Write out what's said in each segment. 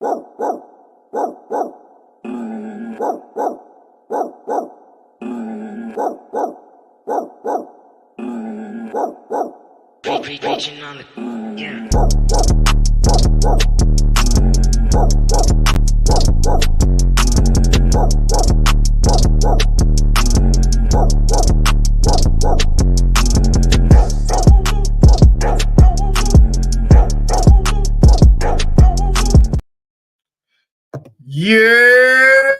Preaching on the yeah.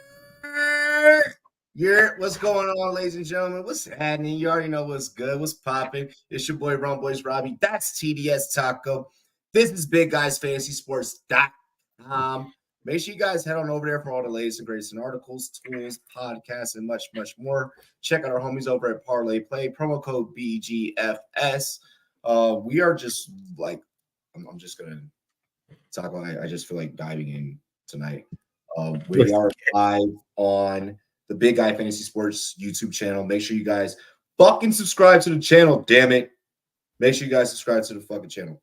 Yeah, what's going on, ladies and gentlemen? What's happening? You already know what's good, what's popping. It's your boy RumboyzRobbie. That's TDS Taco. This is BigGuyFantasySports.com. Make sure you guys head on over there for all the latest and greatest in articles, tools, podcasts, and much, much more. Check out our homies over at Parlay Play. Promo code BGFS. We are just like, I'm just gonna talk. I just feel like diving in tonight. We are live on the Big Guy Fantasy Sports YouTube channel. Make sure you guys fucking subscribe to the channel, damn it. Make sure you guys subscribe to the fucking channel.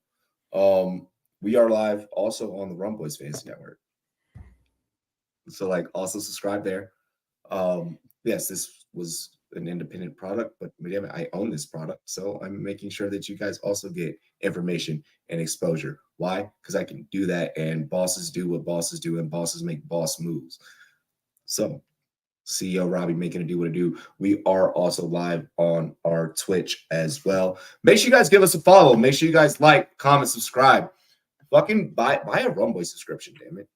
We are live also on the Rumboyz Fantasy Network. So, like, also subscribe there. Yes, this was an independent product, but damn it, I own this product. So I'm making sure that you guys also get information and exposure. Why? Because I can do that, and bosses do what bosses do, and bosses make boss moves. So CEO Robbie making it do what it do. We are also live on our Twitch as well. Make sure you guys give us a follow. Make sure you guys like, comment, subscribe. Fucking buy a Rumboy subscription, damn it.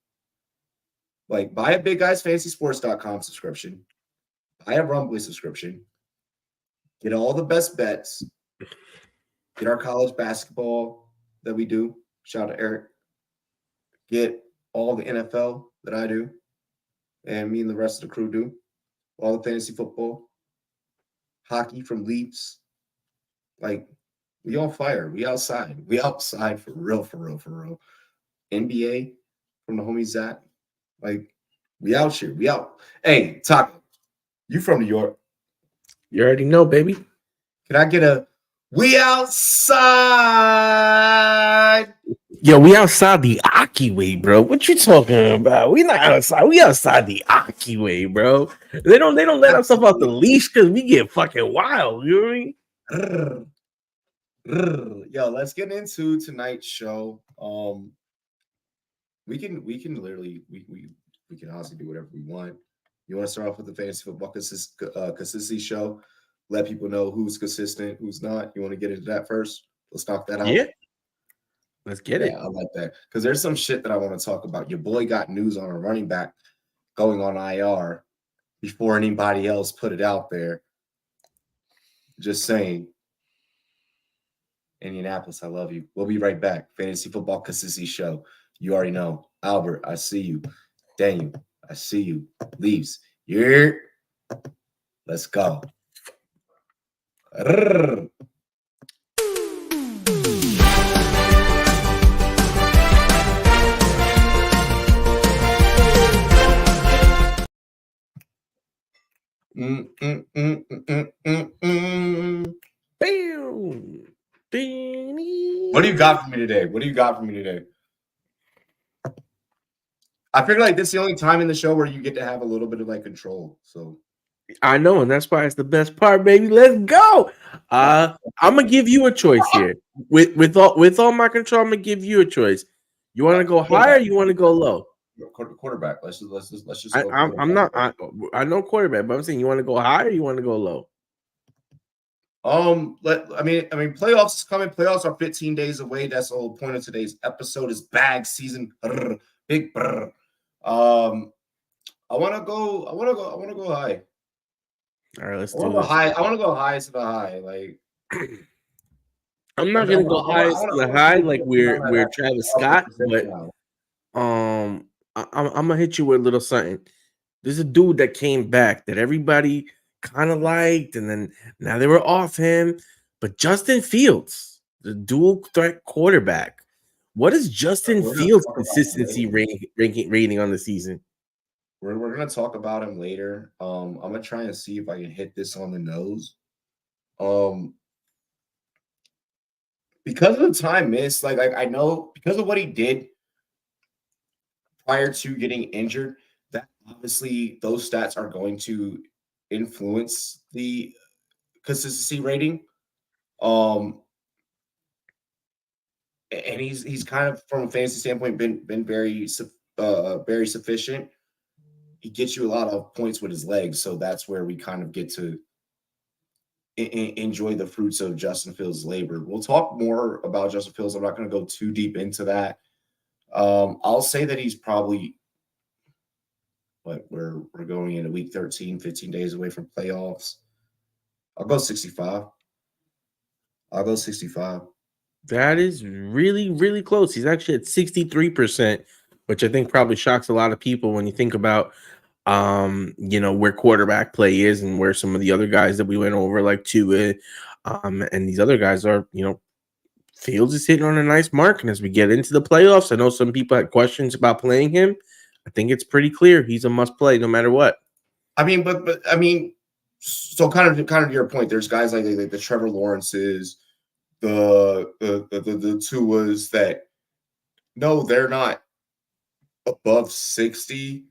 Like, buy a BigGuyFantasySports.com subscription. Buy a Rumboy subscription. Get all the best bets. Get our college basketball that we do. Shout out to Eric. Get all the NFL that I do. And me and the rest of the crew do. All the fantasy football. Hockey from Leafs. Like, we on fire. We outside. We outside for real, for real, for real. NBA from the homie Zach. Like, we out here. We out. Hey, Taco, you from New York. You already know, baby. Can I get a we outside? Yo, we outside the Aki way, bro. What you talking about? We not outside. We outside the Aki way, bro. They don't let us off the leash because we get fucking wild. You know what I mean? Yo, let's get into tonight's show. We can literally we can honestly do whatever we want. You want to start off with the fantasy football consistency show? Let people know who's consistent, who's not. You want to get into that first? Let's knock that out. Yeah. Let's get it. I like that because there's some shit that I want to talk about. Your boy got news on a running back going on IR before anybody else put it out there. Just saying. Indianapolis, I love you. We'll be right back. Fantasy football consistency show. You already know. Albert, I see you. Daniel, I see you. Leaves. Yeah. Let's go. What do you got for me today? I figure like this is the only time in the show where you get to have a little bit of like control. So I know, and that's why it's the best part, baby. Let's go. I'm gonna give you a choice here. With all my control, I'm gonna give you a choice. You want to go higher? Or you want to go low? Quarterback. Let's just. I'm not. I know quarterback, but I'm saying you want to go higher? Or you want to go low? I mean, playoffs is coming. Playoffs are 15 days away. That's the whole point of today's episode. Is bag season. Big. I want to go high. All right, let's do it. I want to go highest of the high. Like, I'm not gonna go highest of the high like we're Travis Scott, but I'm gonna hit you with a little something. There's a dude that came back that everybody kind of liked, and then now they were off him. But Justin Fields, the dual threat quarterback. What is Justin Fields' consistency rating on the season? We're gonna talk about him later. I'm gonna try and see if I can hit this on the nose. Because of the time missed, like I know because of what he did prior to getting injured, that obviously those stats are going to influence the consistency rating. And he's kind of, from a fantasy standpoint, been very sufficient. He gets you a lot of points with his legs, so that's where we kind of get to enjoy the fruits of Justin Fields' labor. We'll talk more about Justin Fields. I'm not going to go too deep into that. I'll say that he's probably, we're going into week 13, 15 days away from playoffs. I'll go 65. That is really, really close. He's actually at 63%, which I think probably shocks a lot of people when you think about where quarterback play is and where some of the other guys that we went over, like Tua, and these other guys are, Fields is hitting on a nice mark. And as we get into the playoffs, I know some people had questions about playing him. I think it's pretty clear he's a must play no matter what. I mean, but I mean, so kind of to your point, there's guys like the Trevor Lawrences, the Tuas that, no, they're not above 60.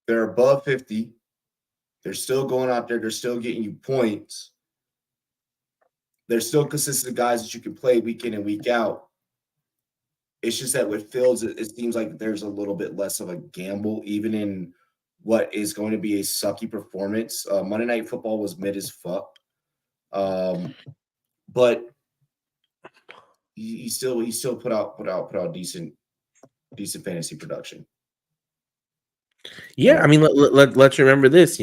They're above 50. They're still going out there. They're still getting you points. They're still consistent guys that you can play week in and week out. It's just that with Fields, it seems like there's a little bit less of a gamble, even in what is going to be a sucky performance. Monday Night Football was mid as fuck, but he still put out decent fantasy production. Yeah, I mean, let's remember this.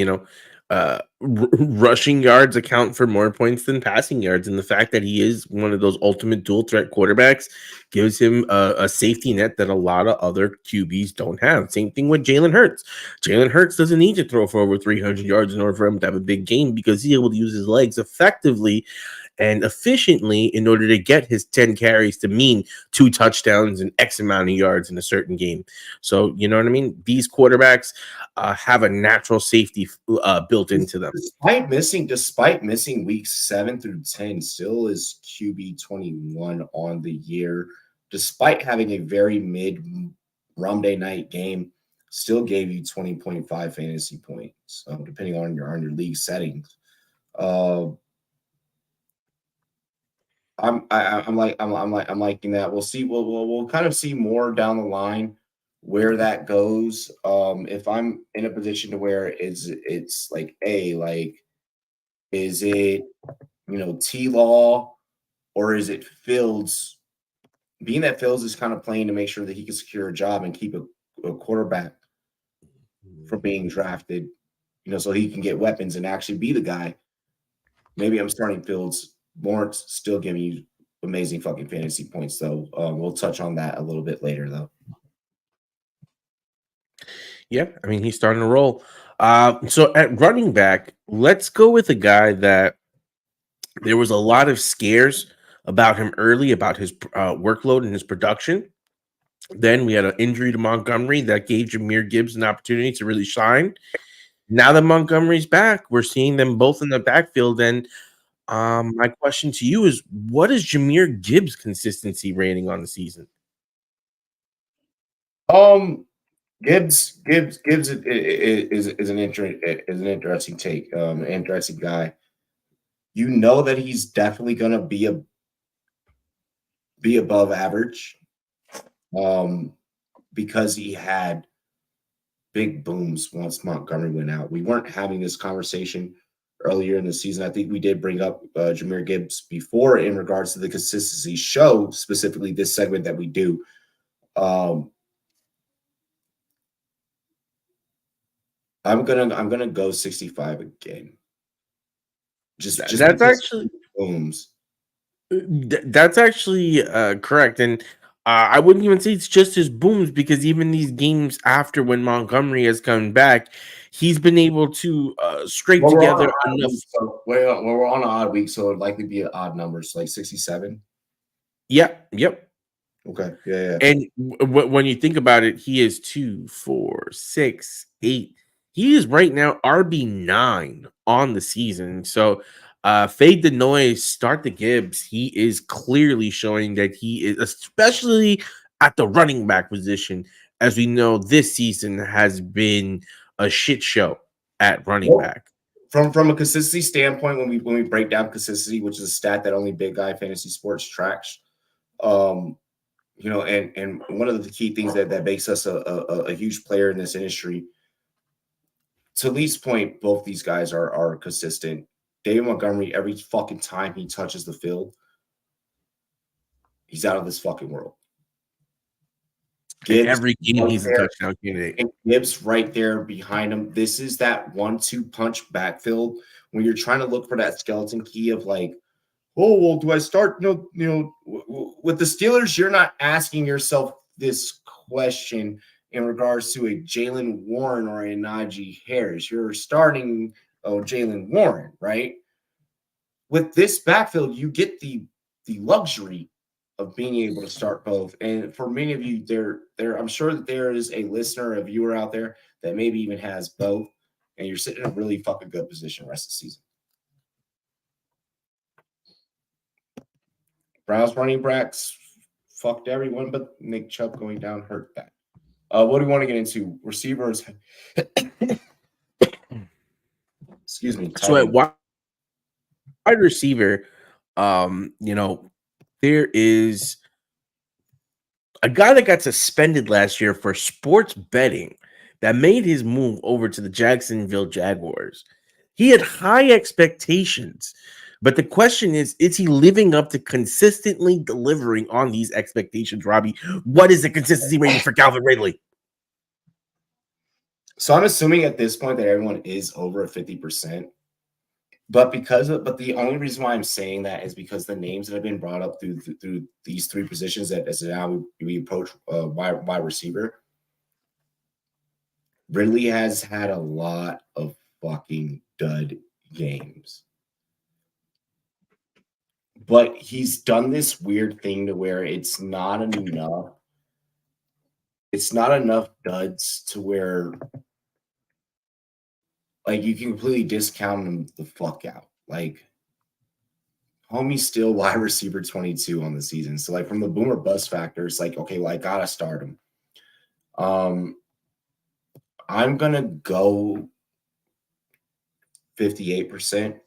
Rushing yards account for more points than passing yards, and the fact that he is one of those ultimate dual threat quarterbacks gives him a safety net that a lot of other QBs don't have. Same thing with Jalen Hurts. Jalen Hurts doesn't need to throw for over 300 yards in order for him to have a big game because he's able to use his legs effectively and efficiently in order to get his 10 carries to mean 2 touchdowns and X amount of yards in a certain game. So, you know what I mean? These quarterbacks have a natural safety built into them. Despite missing weeks 7 through 10, still is QB 21 on the year. Despite having a very mid Monday night game, still gave you 20.5 fantasy points, depending on your league settings. I'm liking that. We'll see. We'll kind of see more down the line where that goes. If I'm in a position to where it's like, is it T-Law or is it Fields? Being that Fields is kind of playing to make sure that he can secure a job and keep a quarterback from being drafted, so he can get weapons and actually be the guy. Maybe I'm starting Fields. Lawrence still giving you amazing fucking fantasy points, though. We'll touch on that a little bit later, though. Yeah, I mean, he's starting to roll. So at running back, let's go with a guy that there was a lot of scares about him early, about his workload and his production. Then we had an injury to Montgomery that gave Jahmyr Gibbs an opportunity to really shine. Now that Montgomery's back, we're seeing them both in the backfield. And my question to you is, what is Jahmyr Gibbs' consistency rating on the season? Gibbs is an interesting take, an interesting guy. You know that he's definitely going to be above average, because he had big booms once Montgomery went out. We weren't having this conversation earlier in the season. I think we did bring up Jahmyr Gibbs before in regards to the consistency show, specifically this segment that we do. I'm gonna go 65 again. Just that's actually booms. That's actually correct, and I wouldn't even say it's just his booms, because even these games after when Montgomery has come back, he's been able to scrape together enough. We're on an odd week, so it'd likely be an odd numbers, like 67. Yep. Okay. Yeah. And when you think about it, he is 2, 4, 6, 8. He is right now RB9 on the season. So fade the noise, start the Gibbs. He is clearly showing that he is, especially at the running back position, as we know, this season has been a shit show at running back. From a consistency standpoint, when we break down consistency, which is a stat that only Big Guy Fantasy Sports tracks, and one of the key things that makes us a huge player in this industry. To Lee's point, both these guys are consistent. David Montgomery, every fucking time he touches the field, he's out of this fucking world. Gibbs, every game he's a touchdown candidate. And Gibbs right there behind him. This is that 1-2 punch backfield when you're trying to look for that skeleton key of like, oh, well, do I start? With the Steelers, you're not asking yourself this question in regards to a Jalen Warren or a Najee Harris. You're starting Jalen Warren, right? With this backfield, you get the luxury of being able to start both. And for many of you, I'm sure that there is a listener, a viewer out there that maybe even has both, and you're sitting in a really fucking good position the rest of the season. Browns running backs fucked everyone, but Nick Chubb going down hurt that. What do we want to get into? Receivers. Excuse me. So at wide receiver, there is a guy that got suspended last year for sports betting that made his move over to the Jacksonville Jaguars. He had high expectations, but the question is he living up to consistently delivering on these expectations, Robbie? What is the consistency rating for Calvin Ridley? So I'm assuming at this point that everyone is over 50%. But the only reason why I'm saying that is because the names that have been brought up through these three positions that as now we approach wide receiver, Ridley has had a lot of fucking dud games. But he's done this weird thing to where it's not enough. It's not enough duds to where like you can completely discount him the fuck out. Like homie's still wide receiver 22 on the season. So like from the boomer bust factor, it's like, okay, well, I gotta start him. I'm gonna go 58%.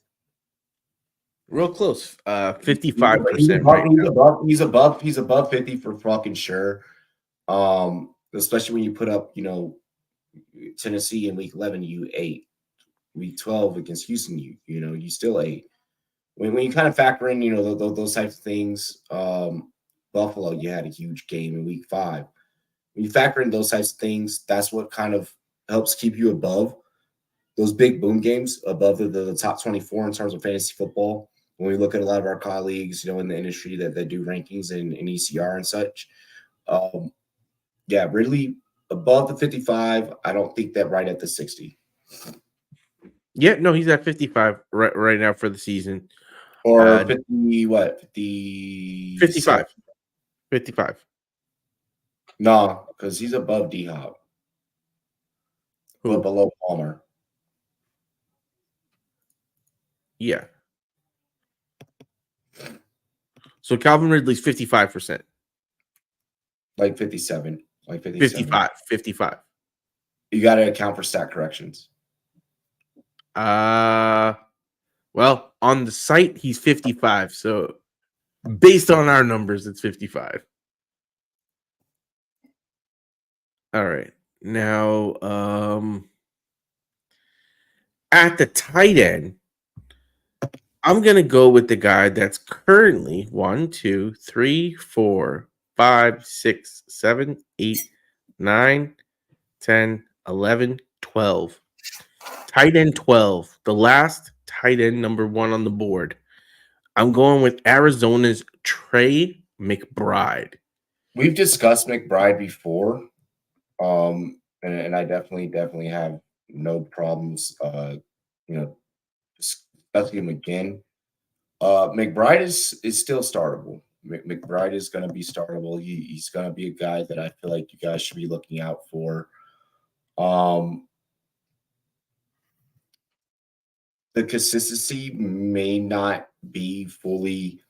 Real close. 55% right now. He's above 50 for fucking sure. Especially when you put up, Tennessee in week 11, you 8. Week 12 against Houston, you still 8. When you kind of factor in, those types of things, Buffalo, you had a huge game in week 5. When you factor in those types of things, that's what kind of helps keep you above those big boom games, above the top 24 in terms of fantasy football. When we look at a lot of our colleagues, in the industry that do rankings in ECR and such. Ridley above the 55. I don't think that right at the 60. Yeah, no, he's at 55 right now for the season. Or 50, what? 50? 55. 55. No, because he's above D-Hop. But below Palmer. Yeah. So Calvin Ridley's 55%. Like 57. Like 57. 55. You got to account for stat corrections. Well, on the site, he's 55. So based on our numbers, it's 55. All right. Now, at the tight end, I'm going to go with the guy that's currently 1, 2, 3, 4, 5, 6, 7, 8, 9, 10, 11, 12. Tight end 12, the last tight end number 1 on the board. I'm going with Arizona's Trey McBride. We've discussed McBride before, and I definitely have no problems, discussing him again. McBride is still startable. McBride is going to be startable. He's going to be a guy that I feel like you guys should be looking out for. The consistency may not be fully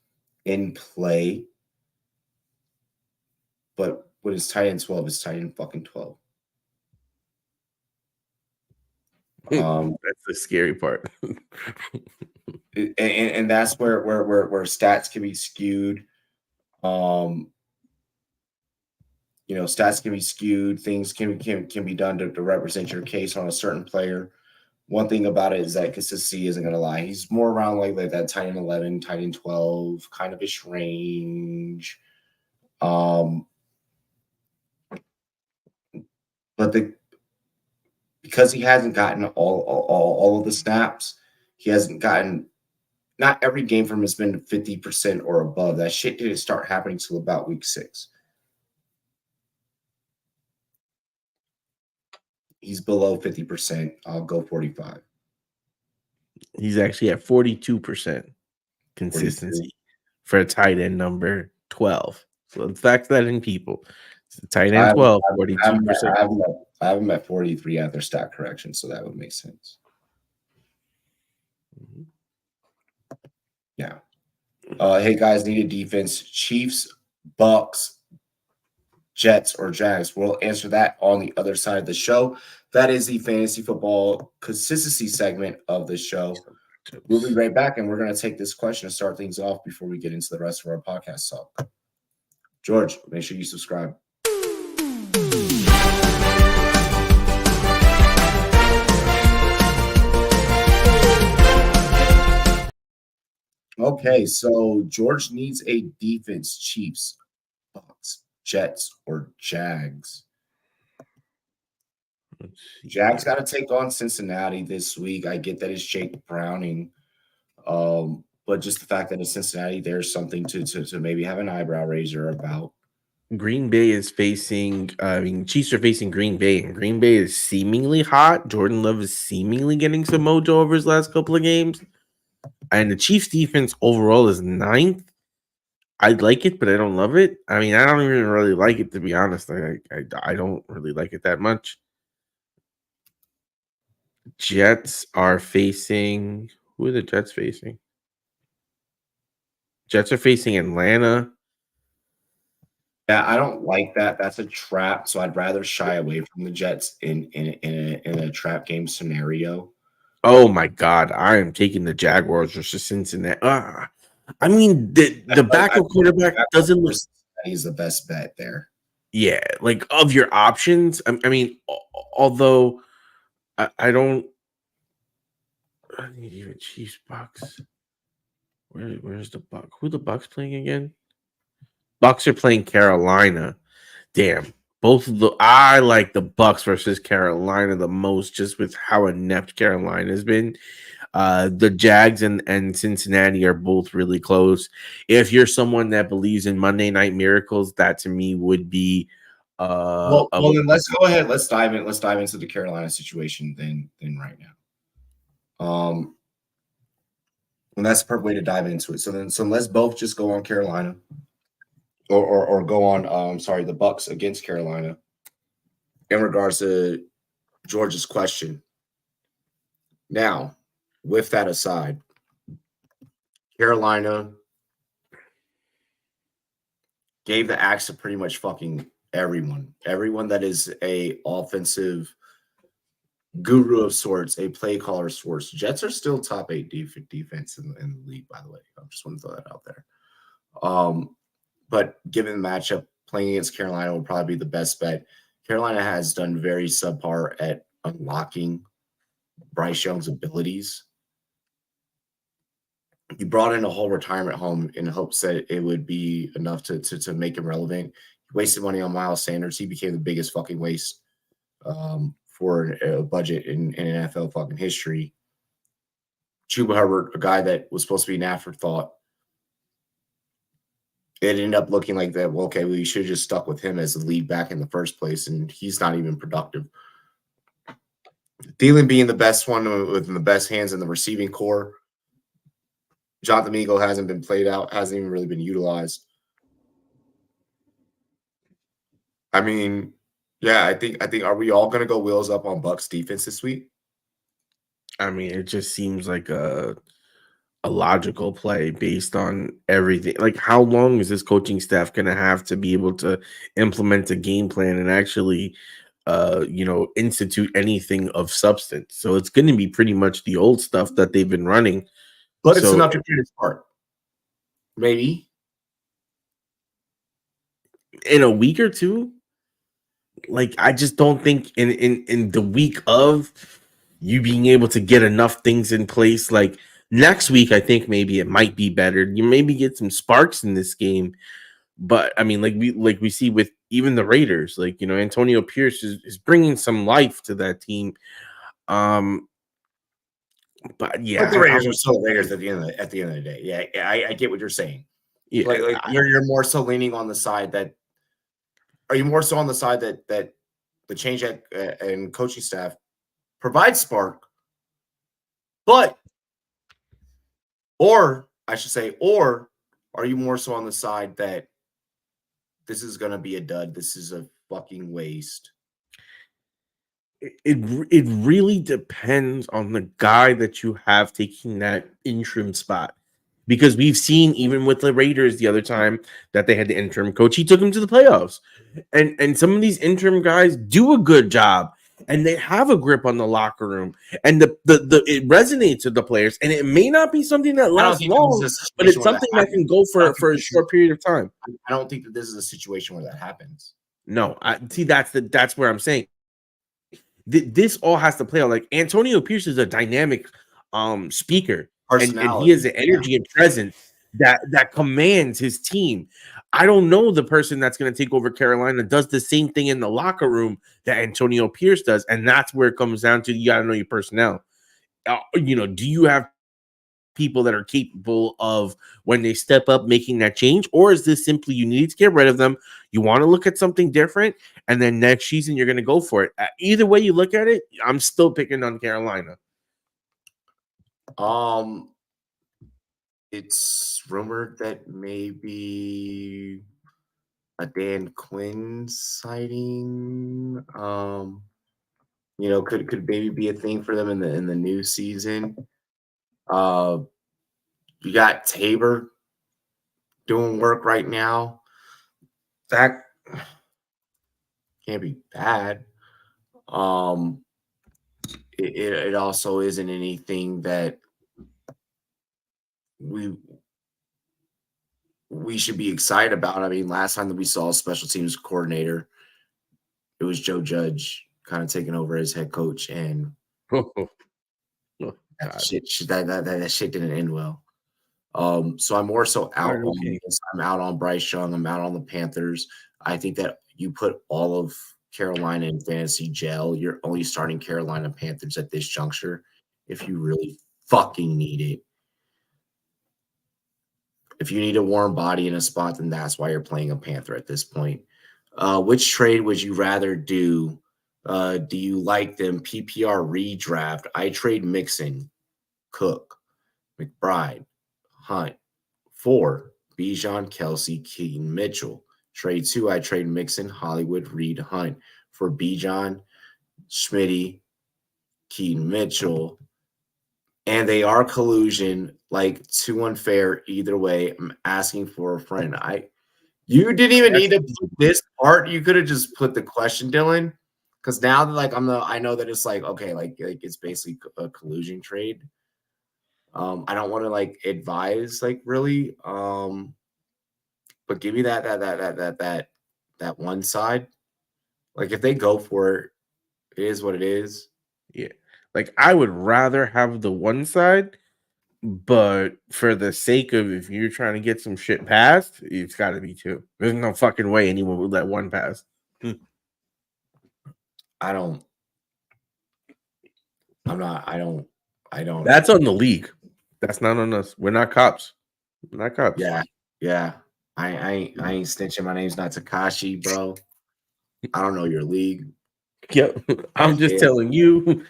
in play, but when it's tight end 12, it's tight end fucking 12. That's the scary part. and that's where stats can be skewed. Stats can be skewed. Things can be done to represent your case on a certain player. One thing about it is that consistency isn't going to lie. He's more around like that tight end 11, tight end 12 kind of ish range. But because he hasn't gotten all of the snaps, he hasn't gotten. Not every game from him has been 50% or above. That shit didn't start happening till about week 6. He's below 50%. I'll go 45. He's actually at 42% consistency 42. For a tight end number 12. So let's factor that in, people. It's a tight end 12, 42%. I have him at 43 after stat correction, so that would make sense. Mm-hmm. Yeah. Hey guys, need a defense. Chiefs, Bucks, Jets, or Jags? We'll answer that on the other side of the show. That is the fantasy football consistency segment of the show. We'll be right back, and we're going to take this question and start things off before we get into the rest of our podcast talk. George, make sure you subscribe. Okay, so George needs a defense. Chiefs, Bucks, Jets, or Jags? Jags got to take on Cincinnati this week. I get that it's Jake Browning, but just the fact that it's Cincinnati, there's something to maybe have an eyebrow raiser about. Green Bay is facing, Chiefs are facing Green Bay, and Green Bay is seemingly hot. Jordan Love is seemingly getting some mojo over his last couple of games. And the Chiefs defense overall is 9th. I like it, but I don't love it. I mean, I don't even really like it, to be honest. I don't really like it that much. Jets are facing, who are the Jets facing? Jets are facing Atlanta. Yeah, I don't like that. That's a trap. So I'd rather shy away from the Jets in a trap game scenario. Oh my God, I am taking the Jaguars versus Cincinnati. I mean, the backup quarterback doesn't look. He's the best bet there. Yeah, like of your options. I mean, although I don't. I need even Chiefs Bucks. Where's the Bucks? Who the Bucks playing again? Bucks are playing Carolina. Damn. I like the Bucks versus Carolina the most, just with how inept Carolina has been. The Jags and Cincinnati are both really close. If you're someone that believes in Monday Night Miracles, that to me would be. Well, then let's go ahead. Let's dive into the Carolina situation then right now. And that's the perfect way to dive into it. So let's both just go on Carolina. Or go on, the Bucks against Carolina. In regards to George's question. Now, with that aside, Carolina gave the axe to pretty much fucking everyone. Everyone that is a offensive guru of sorts, a play caller of sorts. Jets are still top 8 defense in the league, by the way. I just want to throw that out there. But given the matchup, playing against Carolina would probably be the best bet. Carolina has done very subpar at unlocking Bryce Young's abilities. You brought in a whole retirement home in hopes that it would be enough to make him relevant. He wasted money on Miles Sanders. He became the biggest fucking waste for a budget in NFL fucking history. Chuba Hubbard, a guy that was supposed to be an afterthought, it ended up looking like that. Well, okay, we should have just stuck with him as the lead back in the first place, and he's not even productive. Thielen being the best one with the best hands in the receiving core. Jonathan Mingo hasn't been played out, hasn't even really been utilized. I mean, yeah, I think are we all going to go wheels up on Bucks defense this week? I mean, it just seems like a a logical play based on everything. Like, how long is this coaching staff going to have to be able to implement a game plan and actually, institute anything of substance? So it's going to be pretty much the old stuff that they've been running. But it's So enough to get it start. Maybe in a week or two, like, I just don't think in the week of you being able to get enough things in place. Like, next week, I think maybe it might be better. You maybe get some sparks in this game. But I mean, like we see with even the Raiders, like, Antonio Pierce is bringing some life to that team. But yeah, but the Raiders are still Raiders at the end of the day. Yeah, I get what you're saying. Yeah, like you're more so leaning on the side that. Are you more so on the side that the change and coaching staff provides spark, or I should say, or are you more so on the side that this is going to be a dud? This is a fucking waste. it really depends on the guy that you have taking that interim spot. Because we've seen, even with the Raiders the other time that they had the interim coach, he took them to the playoffs. And some of these interim guys do a good job, and they have a grip on the locker room, and it resonates with the players. And it may not be something that lasts long, but it's something that can go for a short period of time. I don't think that this is a situation where that happens. No, that's where I'm saying this all has to play out. Like, Antonio Pierce is a dynamic speaker. And he has an energy and presence that commands his team. I don't know the person that's going to take over Carolina does the same thing in the locker room that Antonio Pierce does, and that's where it comes down to. You got to know your personnel. Do you have people that are capable of, when they step up, making that change, or is this simply you need to get rid of them? You want to look at something different, and then next season you're going to go for it. Either way you look at it, I'm still picking on Carolina. It's rumored that maybe a Dan Quinn sighting, could maybe be a thing for them in the new season. You got Tabor doing work right now. That can't be bad. It also isn't anything that we should be excited about. I mean, last time that we saw a special teams coordinator, it was Joe Judge kind of taking over as head coach, and that shit didn't end well. So I'm more so out on this. I'm out on Bryce Young. I'm out on the Panthers. I think that you put all of Carolina in fantasy jail. You're only starting Carolina Panthers at this juncture if you really fucking need it. If you need a warm body in a spot, then that's why you're playing a Panther at this point. Which trade would you rather do? Do you like them PPR redraft? I trade Mixon, Cook, McBride, Hunt. 4, Bijan, Kelsey, Keaton, Mitchell. Trade 2, I trade Mixon, Hollywood, Reed, Hunt. For Bijan, Schmitty, Keaton, Mitchell. And they are collusion, like, too unfair either way. I'm asking for a friend. You didn't even need to put this part. You could have just put the question, Dylan. Because now that, like, I know that it's like, okay, like it's basically a collusion trade. I don't want to, like, advise, like, really. But give me that one side. Like, if they go for it, it is what it is. Yeah. Like, I would rather have the one side, but for the sake of, if you're trying to get some shit passed, it's got to be 2. There's no fucking way anyone would let one pass. I don't. That's on the league. That's not on us. We're not cops. We're not cops. Yeah. I ain't snitching. My name's not Takashi, bro. I don't know your league. Yep. I'm just telling you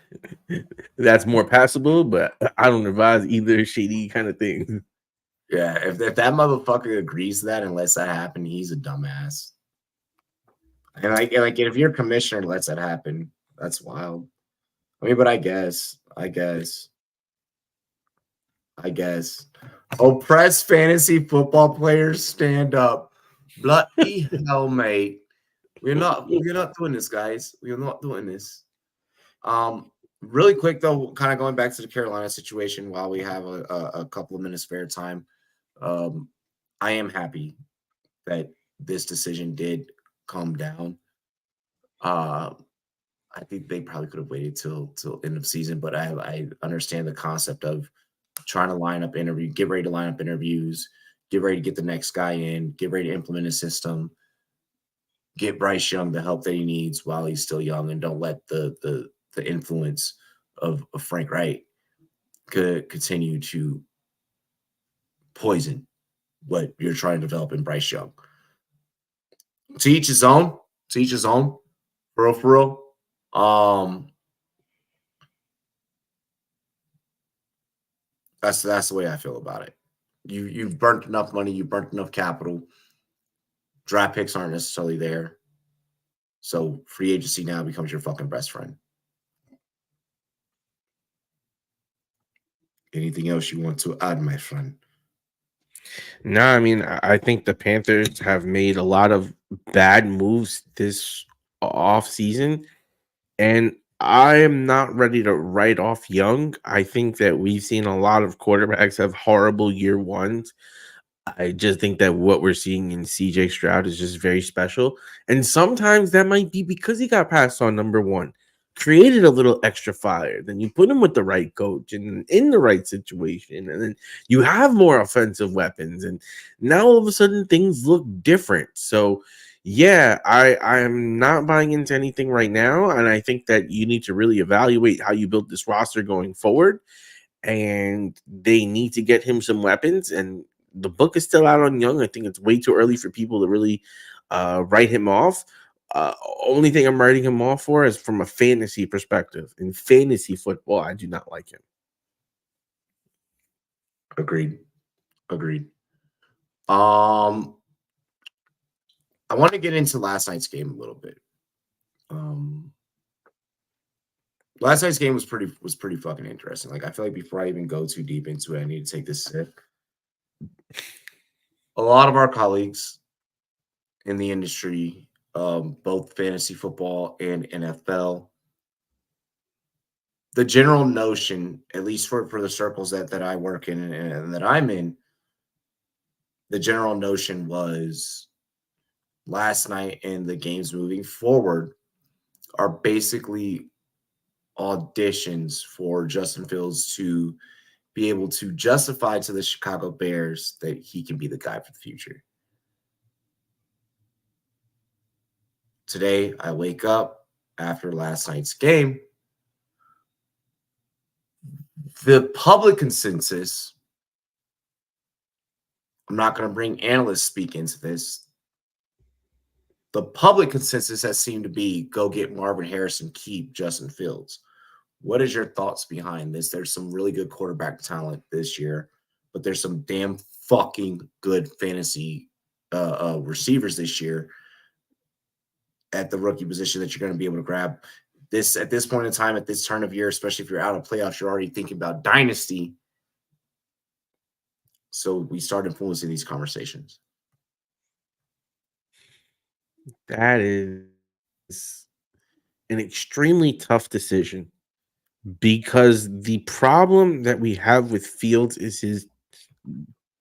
that's more passable, but I don't advise either shady kind of thing. Yeah, if that motherfucker agrees to that and lets that happen, he's a dumbass. And like if your commissioner lets that happen, that's wild. I mean, but I guess. I guess. Oppressed fantasy football players, stand up. Bloody hell, mate. We're not doing this, guys. We're not doing this. Really quick though, kind of going back to the Carolina situation while we have a couple of minutes spare time. I am happy that this decision did come down. I think they probably could have waited till end of season, but I understand the concept of trying to line up get ready to line up interviews, get ready to get the next guy in, get ready to implement a system, get Bryce Young the help that he needs while he's still young, and don't let the influence of Frank Wright could continue to poison what you're trying to develop in Bryce Young. To each his own. To each his own. For real, for real. That's the way I feel about it. You've burnt enough money, you've burnt enough capital. Draft picks aren't necessarily there. So free agency now becomes your fucking best friend. Anything else you want to add, my friend? No, I mean, I think the Panthers have made a lot of bad moves this off season, and I am not ready to write off Young. I think that we've seen a lot of quarterbacks have horrible year ones. I just think that what we're seeing in CJ Stroud is just very special. And sometimes that might be because he got passed on number one, created a little extra fire. Then you put him with the right coach and in the right situation. And then you have more offensive weapons. And now all of a sudden things look different. So, yeah, I'm not buying into anything right now. And I think that you need to really evaluate how you build this roster going forward. And they need to get him some weapons. And the book is still out on Young. I think it's way too early for people to really write him off. Only thing I'm writing him off for is from a fantasy perspective. In fantasy football, I do not like him. Agreed. I want to get into last night's game a little bit. Last night's game was pretty fucking interesting. Like, I feel like before I even go too deep into it, I need to take this sip. A lot of our colleagues in the industry, both fantasy football and NFL, the general notion, at least for the circles that I work in and that I'm in, the general notion was last night and the games moving forward are basically auditions for Justin Fields to be able to justify to the Chicago Bears that he can be the guy for the future. Today, I wake up after last night's game. The public consensus, I'm not going to bring analysts speak into this. The public consensus has seemed to be go get Marvin Harrison, keep Justin Fields. What is your thoughts behind this? There's some really good quarterback talent this year, but there's some damn fucking good fantasy receivers this year at the rookie position that you're going to be able to grab. This at this point in time, at this turn of year, especially if you're out of playoffs, you're already thinking about dynasty. So we start influencing these conversations. That is an extremely tough decision because the problem that we have with Fields is his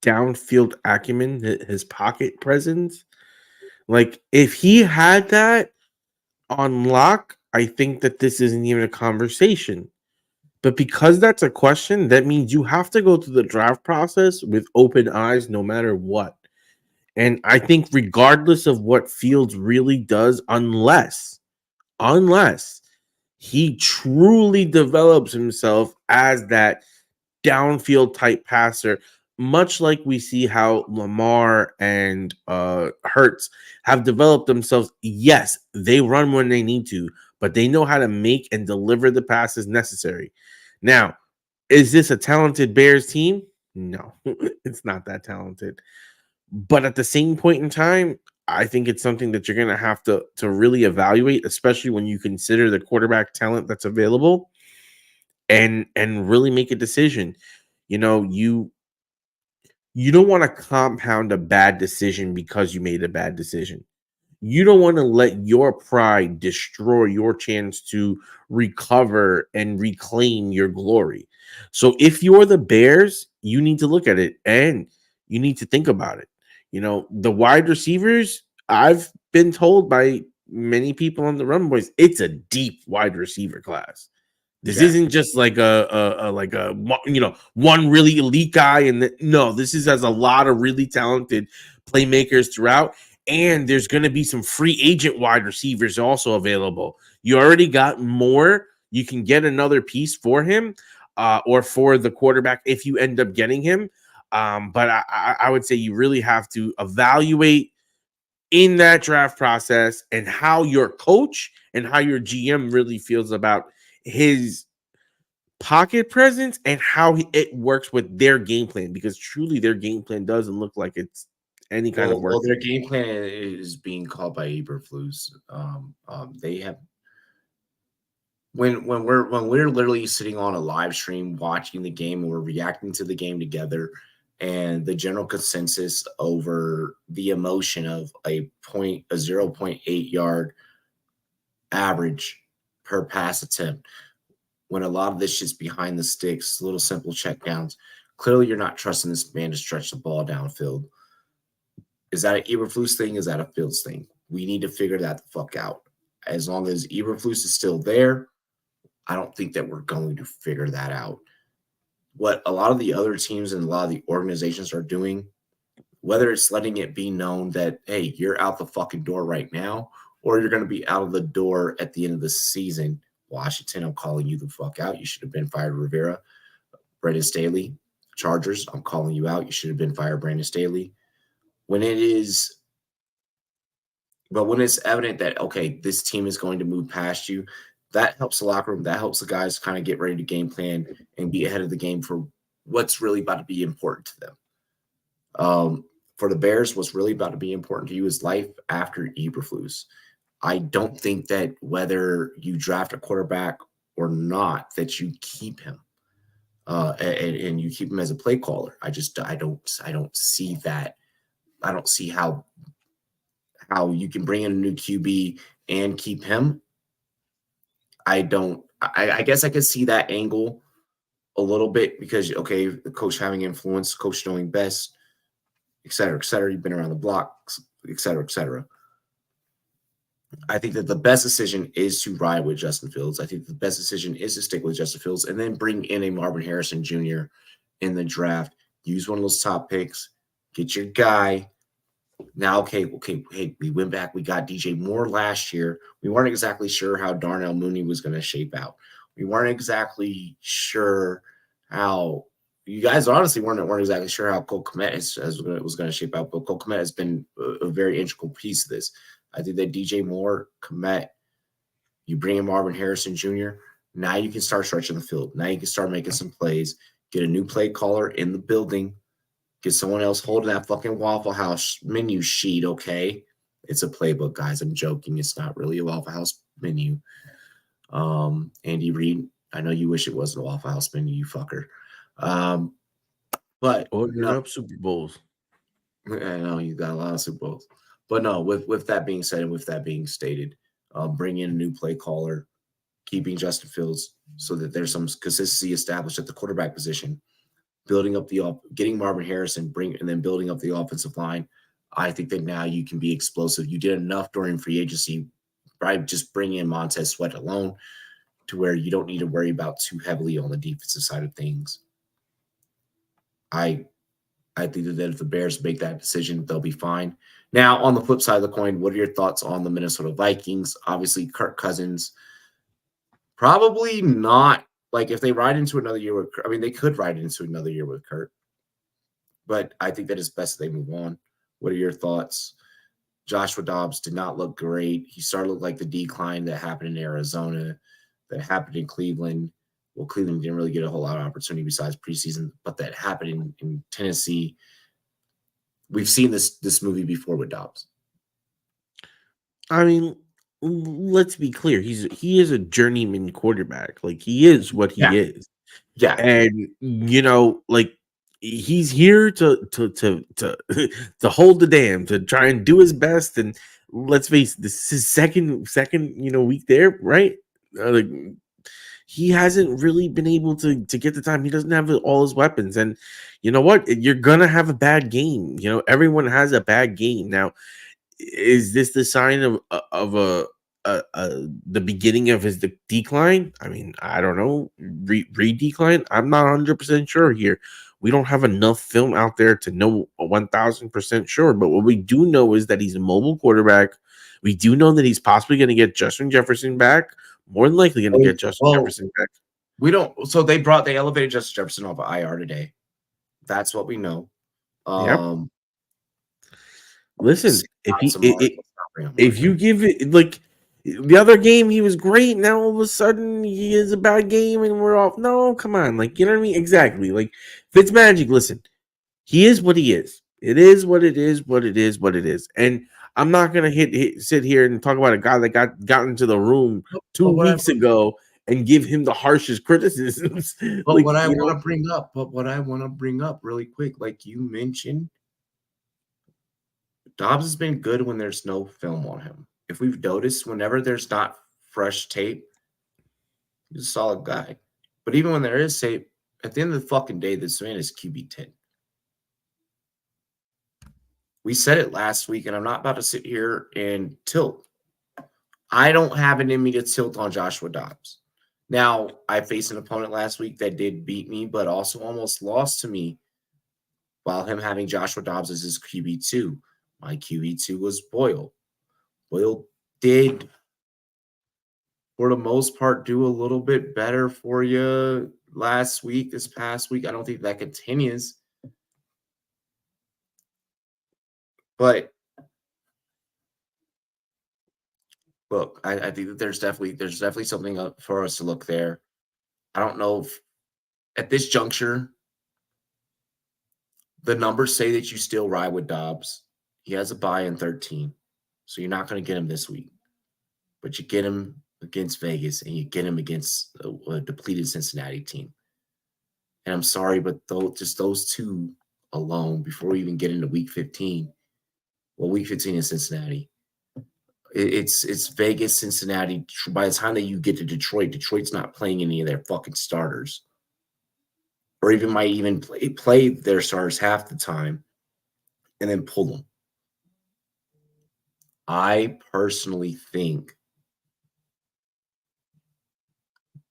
downfield acumen, his pocket presence. Like, if he had that on lock, I think that this isn't even a conversation. But because that's a question, that means you have to go through the draft process with open eyes no matter what. And I think regardless of what Fields really does, unless he truly develops himself as that downfield type passer, much like we see how Lamar and Hurts have developed themselves. Yes, they run when they need to, but they know how to make and deliver the passes necessary. Now, is this a talented Bears team? No, it's not that talented. But at the same point in time, I think it's something that you're going to have to really evaluate, especially when you consider the quarterback talent that's available and really make a decision. You know, you don't want to compound a bad decision because you made a bad decision. You don't want to let your pride destroy your chance to recover and reclaim your glory. So if you're the Bears, you need to look at it and you need to think about it. You know, the wide receivers, I've been told by many people on the Run Boys, it's a deep wide receiver class. This isn't just like one really elite guy, and no, this has a lot of really talented playmakers throughout. And there's going to be some free agent wide receivers also available. You already got more. You can get another piece for him, or for the quarterback if you end up getting him. But I would say you really have to evaluate in that draft process and how your coach and how your GM really feels about his pocket presence and how it works with their game plan, because truly their game plan doesn't look like it's any kind of work. Well, their game plan is being called by Eberflus. They have when we're literally sitting on a live stream watching the game and we're reacting to the game together, and the general consensus over the emotion of a 0.8 yard average per pass attempt, when a lot of this shit's behind the sticks, little simple checkdowns. Clearly, you're not trusting this man to stretch the ball downfield. Is that an Eberflus thing? Is that a Fields thing? We need to figure that the fuck out. As long as Eberflus is still there, I don't think that we're going to figure that out. What a lot of the other teams and a lot of the organizations are doing, whether it's letting it be known that, hey, you're out the fucking door right now, or you're going to be out of the door at the end of the season. Washington, I'm calling you the fuck out. You should have been fired, Rivera. Brandon Staley, Chargers, I'm calling you out. You should have been fired, Brandon Staley. When it's evident that, okay, this team is going to move past you, that helps the locker room. That helps the guys kind of get ready to game plan and be ahead of the game for what's really about to be important to them. For the Bears, what's really about to be important to you is life after Eberflus. I don't think that whether you draft a quarterback or not, that you keep him and you keep him as a play caller. I don't see that. I don't see how you can bring in a new QB and keep him. I guess I could see that angle a little bit because, okay, the coach having influence, coach knowing best, et cetera, et cetera. You've been around the block, et cetera, et cetera. I think that the best decision is to ride with Justin Fields. I think the best decision is to stick with Justin Fields and then bring in a Marvin Harrison Jr. in the draft. Use one of those top picks. Get your guy. Now, okay, hey, we went back. We got DJ Moore last year. We weren't exactly sure how Darnell Mooney was going to shape out. We weren't exactly sure how – you guys honestly weren't exactly sure how Cole Kmet was going to shape out, but Cole Kmet has been a very integral piece of this. I think that DJ Moore, Kmet, you bring in Marvin Harrison Jr., now you can start stretching the field. Now you can start making some plays, get a new play caller in the building, get someone else holding that fucking Waffle House menu sheet, okay? It's a playbook, guys. I'm joking. It's not really a Waffle House menu. Andy Reid, I know you wish it wasn't a Waffle House menu, you fucker. But ordering up Super Bowls. I know you got a lot of Super Bowls. But no, with that being said and with that being stated, bring in a new play caller, keeping Justin Fields so that there's some consistency established at the quarterback position, getting Marvin Harrison, and then building up the offensive line. I think that now you can be explosive. You did enough during free agency, right? Just bring in Montez Sweat alone to where you don't need to worry about too heavily on the defensive side of things. I think that if the Bears make that decision, they'll be fine. Now, on the flip side of the coin, what are your thoughts on the Minnesota Vikings? Obviously, Kirk Cousins, probably not. Like, if they ride into another year with Kirk, I mean, they could ride into another year with Kirk. But I think that it's best that they move on. What are your thoughts? Joshua Dobbs did not look great. He started to look like the decline that happened in Arizona, that happened in Cleveland. Well, Cleveland didn't really get a whole lot of opportunity besides preseason, but that happened in Tennessee. We've seen this movie before with Dobbs. I mean, let's be clear. He is a journeyman quarterback. Like, he is what he is. Yeah. And like he's here to to hold the dam, to try and do his best. And let's face it, this is his second week there, right? Like, he hasn't really been able to get the time. He doesn't have all his weapons. And you know what? You're gonna have a bad game. Everyone has a bad game. Now, is this the sign of the beginning of his decline? I mean, I don't know. Re-decline? I'm not 100% sure here. We don't have enough film out there to know 1,000% sure. But what we do know is that he's a mobile quarterback. We do know that he's possibly going to get Justin Jefferson back. More than likely going to get Justin Jefferson back. We don't. So they elevated Justin Jefferson off of IR today. That's what we know. Yep. Listen, if you give it, like, the other game he was great, now all of a sudden he is a bad game and we're off. No, come on, like, you know what I mean? Exactly. Like, Fitzmagic, listen, he is what he is. It is what it is. What it is. What it is. And I'm not gonna sit here and talk about a guy that got into the room 2 weeks ago and give him the harshest criticisms. But like, what I want to bring up really quick, like you mentioned, Dobbs has been good when there's no film on him. If we've noticed, whenever there's not fresh tape, he's a solid guy. But even when there is tape, at the end of the fucking day, this man is QB 10. We said it last week, and I'm not about to sit here and tilt. I don't have it in me to tilt on Joshua Dobbs. Now, I faced an opponent last week that did beat me, but also almost lost to me while him having Joshua Dobbs as his QB2. My QB2 was Boyle. Boyle did, for the most part, do a little bit better for you this past week. I don't think that continues. But look, I think that there's definitely something up for us to look there. I don't know if at this juncture, the numbers say that you still ride with Dobbs. He has a bye in 13, so you're not going to get him this week. But you get him against Vegas, and you get him against a depleted Cincinnati team. And I'm sorry, but just those two alone, before we even get into Week 15, well, Week 15 in Cincinnati, it's Vegas, Cincinnati. By the time that you get to Detroit, Detroit's not playing any of their fucking starters, or even might even play their starters half the time, and then pull them. I personally think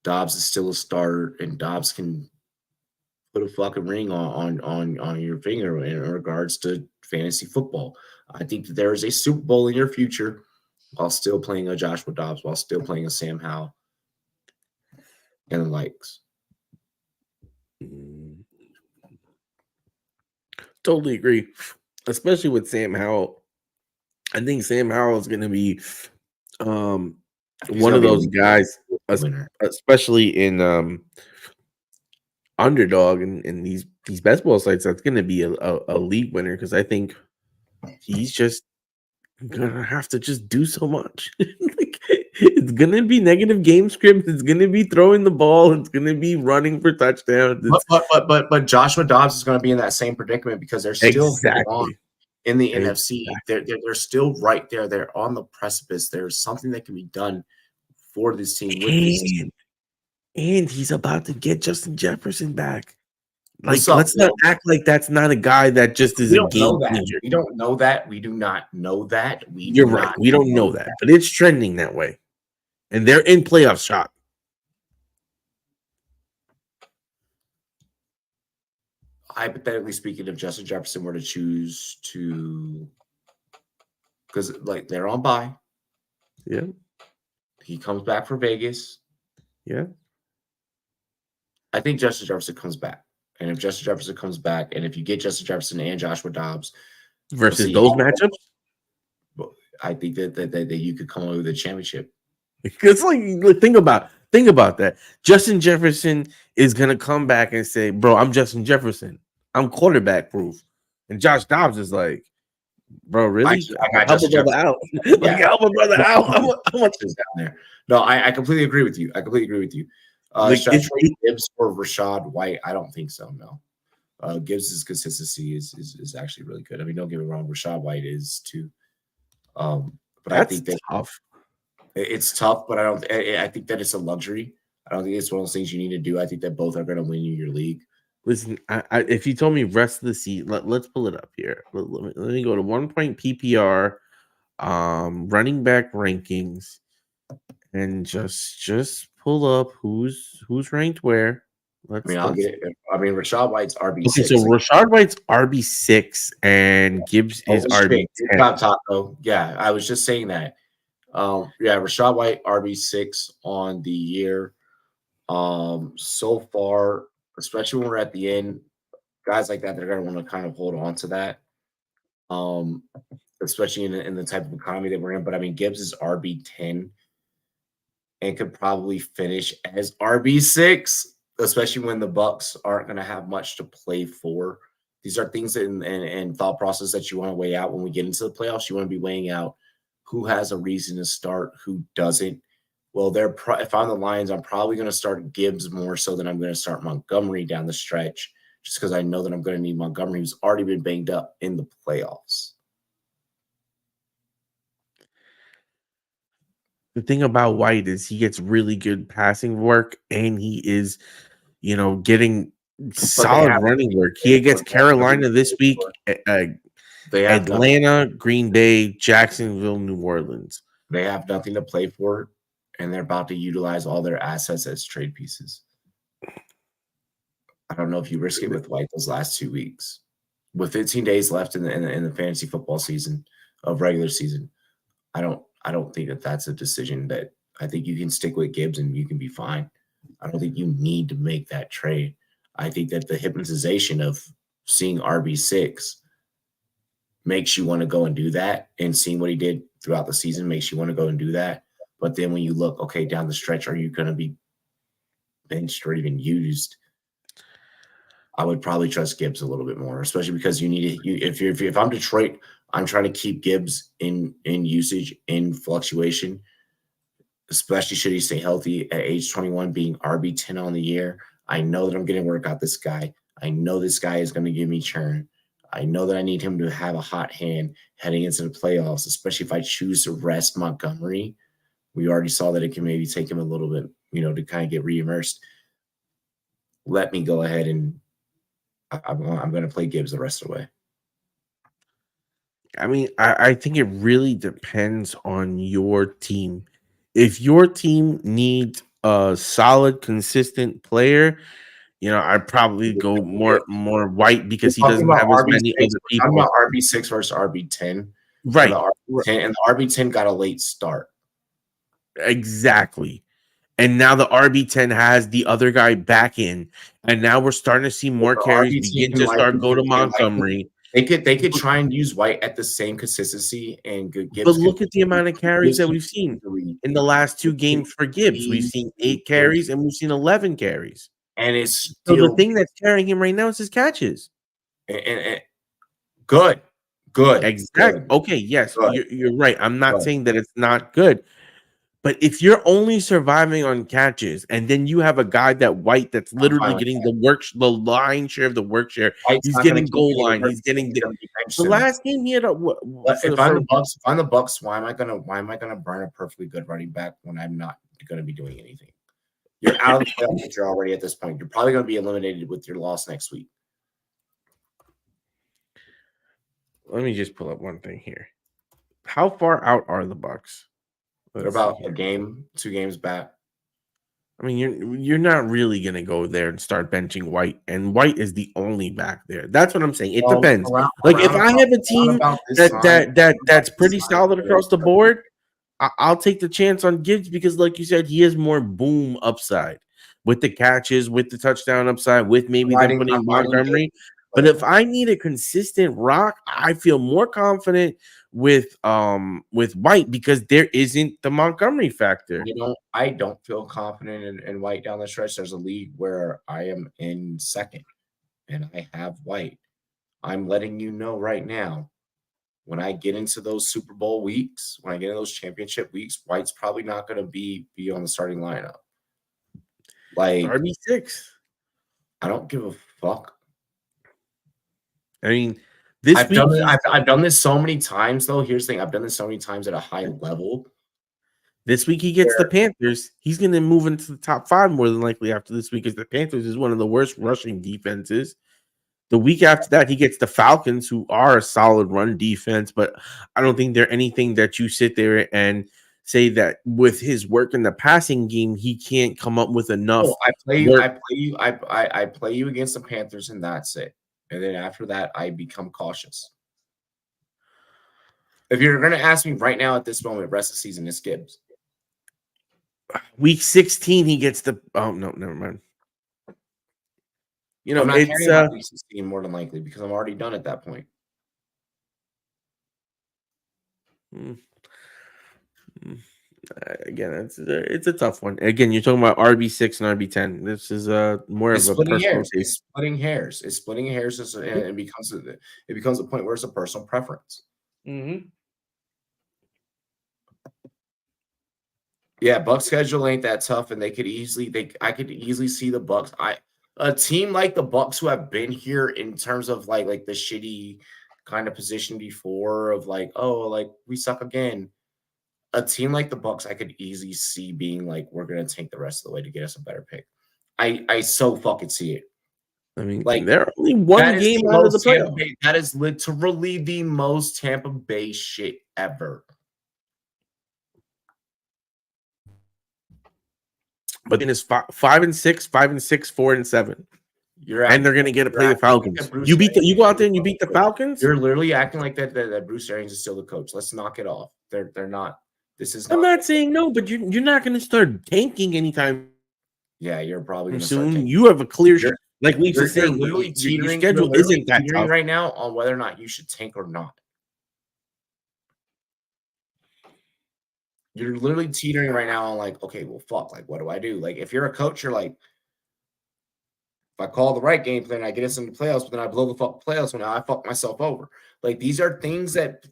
Dobbs is still a starter, and Dobbs can put a fucking ring on your finger in regards to fantasy football. I think that there is a Super Bowl in your future while still playing a Joshua Dobbs, while still playing a Sam Howell and the likes. Totally agree, especially with Sam Howell. I think Sam Howell is going to be one of those guys, especially in underdog and these best ball sites, that's going to be a league winner, because I think he's just gonna have to just do so much. Like, it's gonna be negative game script. It's gonna be throwing the ball. It's gonna be running for touchdowns. But Joshua Dobbs is going to be in that same predicament because they're still in the NFC. They're still right there. They're on the precipice. There's something that can be done for this team with this team. And he's about to get Justin Jefferson back. Like, let's not act like that's not a guy that just is a game changer. We don't know that. We do not know that. You're right. We don't know that, but it's trending that way. And they're in playoff shot. Hypothetically speaking, if Justin Jefferson were to choose to, because like they're on bye. Yeah. He comes back for Vegas. Yeah. I think Justin Jefferson comes back. And if Justin Jefferson comes back, and if you get Justin Jefferson and Joshua Dobbs versus those matchups, I think that you could come away with a championship. Because think about that. Justin Jefferson is gonna come back and say, "Bro, I'm Justin Jefferson. I'm quarterback proof." And Josh Dobbs is like, "Bro, really? I got Justin Jefferson out. Help my brother out. How much is down there?" No, I completely agree with you. Should I trade Gibbs for Rashad White? I don't think so. No. Gibbs' consistency is actually really good. I mean, don't get me wrong, Rashad White is too. But I think that tough. It's tough, but I think that it's a luxury. I don't think it's one of those things you need to do. I think that both are going to win you your league. Listen, if you told me rest of the season, let's pull it up here. Let me go to 1 point PPR, running back rankings, and just pull up who's ranked where. I'll get it. I mean, Rashad White's RB6. Okay, so Rashad White's RB6 and Gibbs is RB10. Taco. Yeah, I was just saying that. Rashad White RB6 on the year. So far, especially when we're at the end, guys like that, they're going to want to kind of hold on to that. Especially in the type of economy that we're in. But I mean, Gibbs is RB10 and could probably finish as RB6, especially when the Bucks aren't going to have much to play for. These are things and thought process that you want to weigh out when we get into the playoffs. You want to be weighing out who has a reason to start, who doesn't. Well, if I'm the Lions, I'm probably going to start Gibbs more so than I'm going to start Montgomery down the stretch, just because I know that I'm going to need Montgomery, who's already been banged up in the playoffs. The thing about White is he gets really good passing work, and he is, getting solid running work. He gets Carolina this week, Atlanta, Green Bay, Jacksonville, New Orleans. They have nothing to play for, and they're about to utilize all their assets as trade pieces. I don't know if you risk it with White those last 2 weeks. With 15 days left in the fantasy football season of regular season, I don't think that that's a decision that I think you can stick with Gibbs and you can be fine. I don't think you need to make that trade. I think that the hypnotization of seeing RB6 makes you want to go and do that, and seeing what he did throughout the season makes you want to go and do that. But then when you look, okay, down the stretch, are you going to be benched or even used? I would probably trust Gibbs a little bit more, especially because if I'm Detroit, I'm trying to keep Gibbs in usage, in fluctuation, especially should he stay healthy at age 21, being RB10 on the year. I know that I'm going to work out this guy. I know this guy is going to give me churn. I know that I need him to have a hot hand heading into the playoffs, especially if I choose to rest Montgomery. We already saw that it can maybe take him a little bit, to kind of get re-immersed. Let me go ahead and I'm going to play Gibbs the rest of the way. I mean, I think it really depends on your team. If your team needs a solid, consistent player, I'd probably go more White because he doesn't have as many other people. I'm about RB6 versus RB10. Right. And the RB10 got a late start. Exactly. And now the RB10 has the other guy back in. And now we're starting to see more carries begin to go to Montgomery. They could try and use White at the same consistency and Gibbs. But look at the amount of carries that we've seen in the last 2 games for Gibbs. We've seen 8 carries and we've seen 11 carries. And it's so the thing that's carrying him right now is his catches. And good. Exactly. Okay, yes, you're right. I'm not saying that it's not good. But if you're only surviving on catches, and then you have a guy White that's literally getting the line share of the work share, he's getting goal line. He's getting the last game he had. If I'm the Bucks, why am I gonna burn a perfectly good running back when I'm not going to be doing anything? You're out of the playoff picture already at this point. You're probably going to be eliminated with your loss next week. Let me just pull up one thing here. How far out are the Bucks? They're about a game, 2 games back. I mean, you're not really going to go there and start benching White, and White is the only back there. That's what I'm saying. It depends. If I have a team that's pretty solid across the board, I'll take the chance on Gibbs because, like you said, he has more boom upside with the catches, with the touchdown upside, with maybe them putting Montgomery. But if I need a consistent rock, I feel more confident with White because there isn't the Montgomery factor. I don't feel confident in White down the stretch. There's a league where I am in second and I have White. I'm letting you know right now, when I get into those Super Bowl weeks, when I get into those championship weeks, White's probably not going to be on the starting lineup. Like RB6. I don't give a fuck. I mean, this week I've done this so many times though. Here's the thing: I've done this so many times at a high level. This week he gets the Panthers. He's going to move into the top 5 more than likely after this week, because the Panthers is one of the worst rushing defenses. The week after that, he gets the Falcons, who are a solid run defense, but I don't think they're anything that you sit there and say that with his work in the passing game, he can't come up with enough. I play you against the Panthers, and that's it. And then after that, I become cautious. If you're going to ask me right now at this moment, rest of the season, it's Gibbs. Week 16, he gets the. Oh no, never mind. You know, I'm not it's week 16 more than likely because I'm already done at that point. Again, it's a tough one. Again, you're talking about RB6 and RB10. This is more of a personal case. It's splitting hairs. It's splitting hairs, and it becomes a point where it's a personal preference. Mm-hmm. Yeah, Bucs schedule ain't that tough, and I could easily see the Bucs. A team like the Bucs, who have been here in terms of like the shitty kind of position before of like, oh, like we suck again. A team like the Bucs, I could easily see being like, we're gonna tank the rest of the way to get us a better pick. I so fucking see it. I mean, like they're only one game out of the playoffs. That is literally the most Tampa Bay shit ever. But then it's 5-6, 5-6, 4-7. And they're gonna get to play the Falcons. You go out there and you beat the Falcons. You're literally acting like that Bruce Arians is still the coach. Let's knock it off. They're not. I'm not saying no, but you're not gonna start tanking anytime. Yeah, you're probably gonna soon. You have a clear. Like Lisa's saying, literally your schedule isn't that tough right now on whether or not you should tank or not. You're literally teetering right now on like, okay, well, fuck, like, what do I do? Like, if you're a coach, you're like, if I call the right game plan, I get us into the playoffs, but then I blow the fuck playoffs when I fuck myself over. Like, these are things that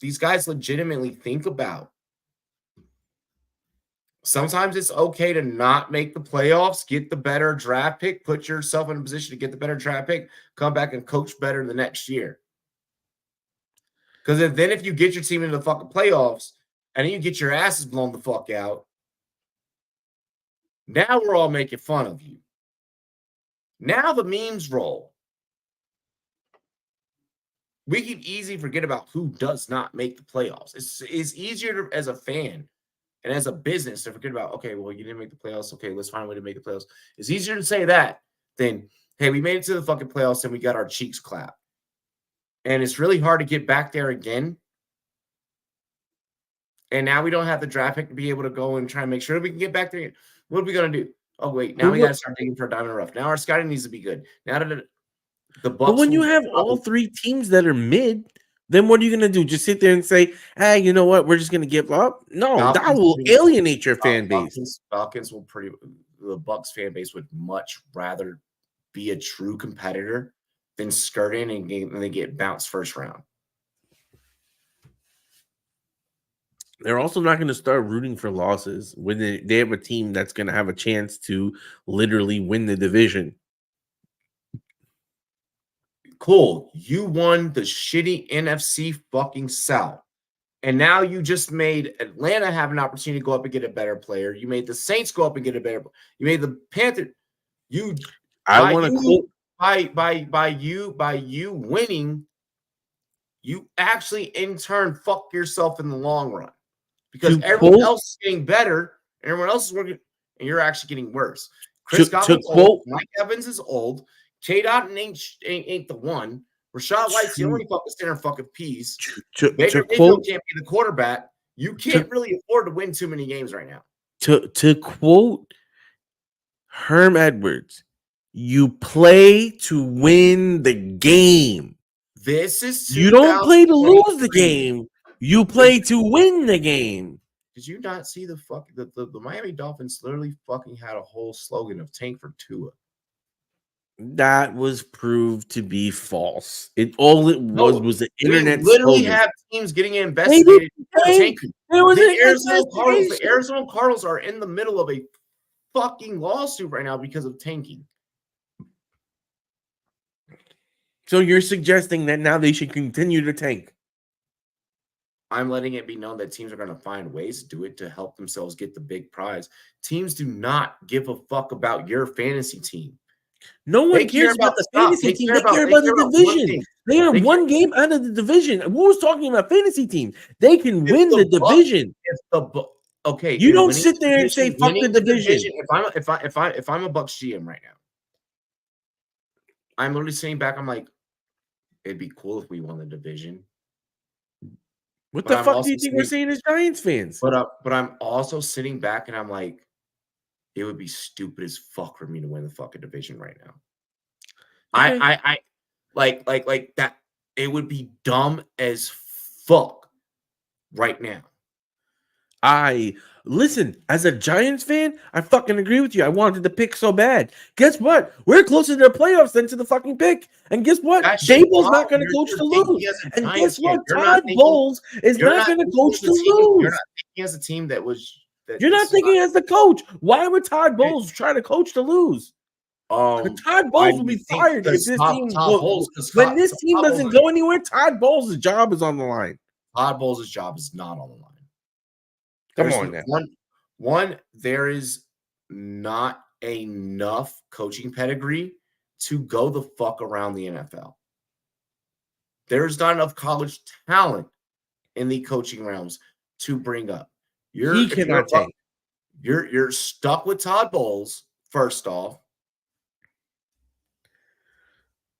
these guys legitimately think about. Sometimes it's okay to not make the playoffs, get the better draft pick, put yourself in a position to get the better draft pick, come back and coach better the next year. Because then if you get your team into the fucking playoffs, and then you get your asses blown the fuck out, now we're all making fun of you. Now the memes roll. We can easily forget about who does not make the playoffs. It's easier as a fan and as a business to forget about, okay, well, you didn't make the playoffs. Okay, let's find a way to make the playoffs. It's easier to say that than, hey, we made it to the fucking playoffs and we got our cheeks clapped. And it's really hard to get back there again. And now we don't have the draft pick to be able to go and try and make sure we can get back there. What are we going to do? Oh, wait. Now we got to start digging for a diamond rough. Now our scouting needs to be good. Now the Bucs. But when you have all 3 teams that are mid, then what are you going to do? Just sit there and say, hey, you know what? We're just going to give up? No, that will alienate your fan base. Falcons will the Bucs fan base would much rather be a true competitor than skirt in and they get bounced first round. They're also not going to start rooting for losses when they have a team that's going to have a chance to literally win the division. Cool. You won the shitty NFC fucking South. And now you just made Atlanta have an opportunity to go up and get a better player. You made the Saints go up and get a better player. You made the Panthers. By you winning, you actually in turn fuck yourself in the long run. Because everyone else is getting better, and everyone else is working, and you're actually getting worse. Chris Godwin's old. Mike Evans is old. K-Dot ain't the one. Rashad White's the only fucking center fucking piece. Baker Mayfield can't be the quarterback. You can't really afford to win too many games right now. To quote Herm Edwards, you play to win the game. This is you don't play to lose the game. You play to win the game. Did you not see the Miami Dolphins literally fucking had a whole slogan of tank for Tua? That was proved to be false. All it was the internet. They literally have teams getting investigated. The Arizona Cardinals are in the middle of a fucking lawsuit right now because of tanking. So you're suggesting that now they should continue to tank? I'm letting it be known that teams are going to find ways to do it to help themselves get the big prize. Teams do not give a fuck about your fantasy team. No one cares about the fantasy team. They care about the division. They are one game out of the division. Who was talking about fantasy team? They can win the division. Okay, you don't sit there and say fuck the division. If I'm a Bucks GM right now, I'm literally sitting back. I'm like, it'd be cool if we won the division. What the fuck do you think we're saying as Giants fans? But I'm also sitting back and I'm like, it would be stupid as fuck for me to win the fucking division right now. Okay. I like that. It would be dumb as fuck right now. Listen, as a Giants fan, I fucking agree with you. I wanted the pick so bad. Guess what? We're closer to the playoffs than to the fucking pick. And guess what? Daboll's not going to coach to lose. And guess what? Todd Bowles is not going to coach to lose. You're not thinking as a team that was. You're not thinking as the coach. Why would Todd Bowles try to coach to lose? Todd Bowles will be fired if this team when this team doesn't go anywhere. Todd Bowles' job is on the line. Todd Bowles' job is not on the line. Come on now. One, there is not enough coaching pedigree to go the fuck around the NFL. There's not enough college talent in the coaching realms to bring up. He cannot take. You're stuck with Todd Bowles, first off.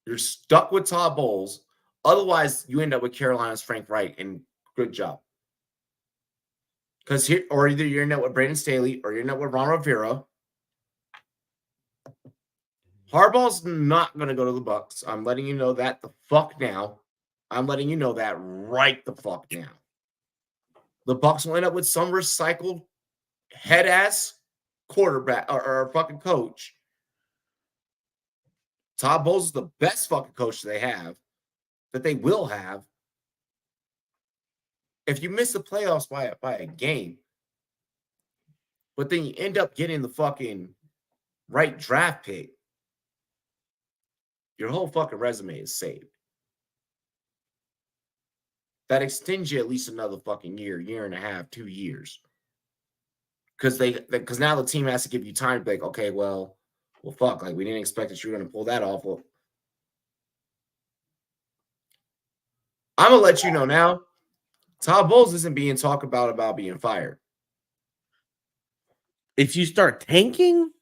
You're stuck with Todd Bowles. Otherwise, you end up with Carolina's Frank Reich, and good job. Because here, or either you're in it with Brandon Staley or you're in it with Ron Rivera. Harbaugh's not going to go to the Bucks. I'm letting you know that the fuck now. I'm letting you know that right the fuck now. The Bucks will end up with some recycled head ass quarterback or fucking coach. Todd Bowles is the best fucking coach they have, that they will have. If you miss the playoffs by a game, but then you end up getting the fucking right draft pick, your whole fucking resume is saved. That extends you at least another fucking year and a half, 2 years. Because now the team has to give you time to be like, okay, well, fuck, like we didn't expect that you were going to pull that off. Well, I'm gonna let you know now. Todd Bowles isn't being talked about being fired. If you start tanking,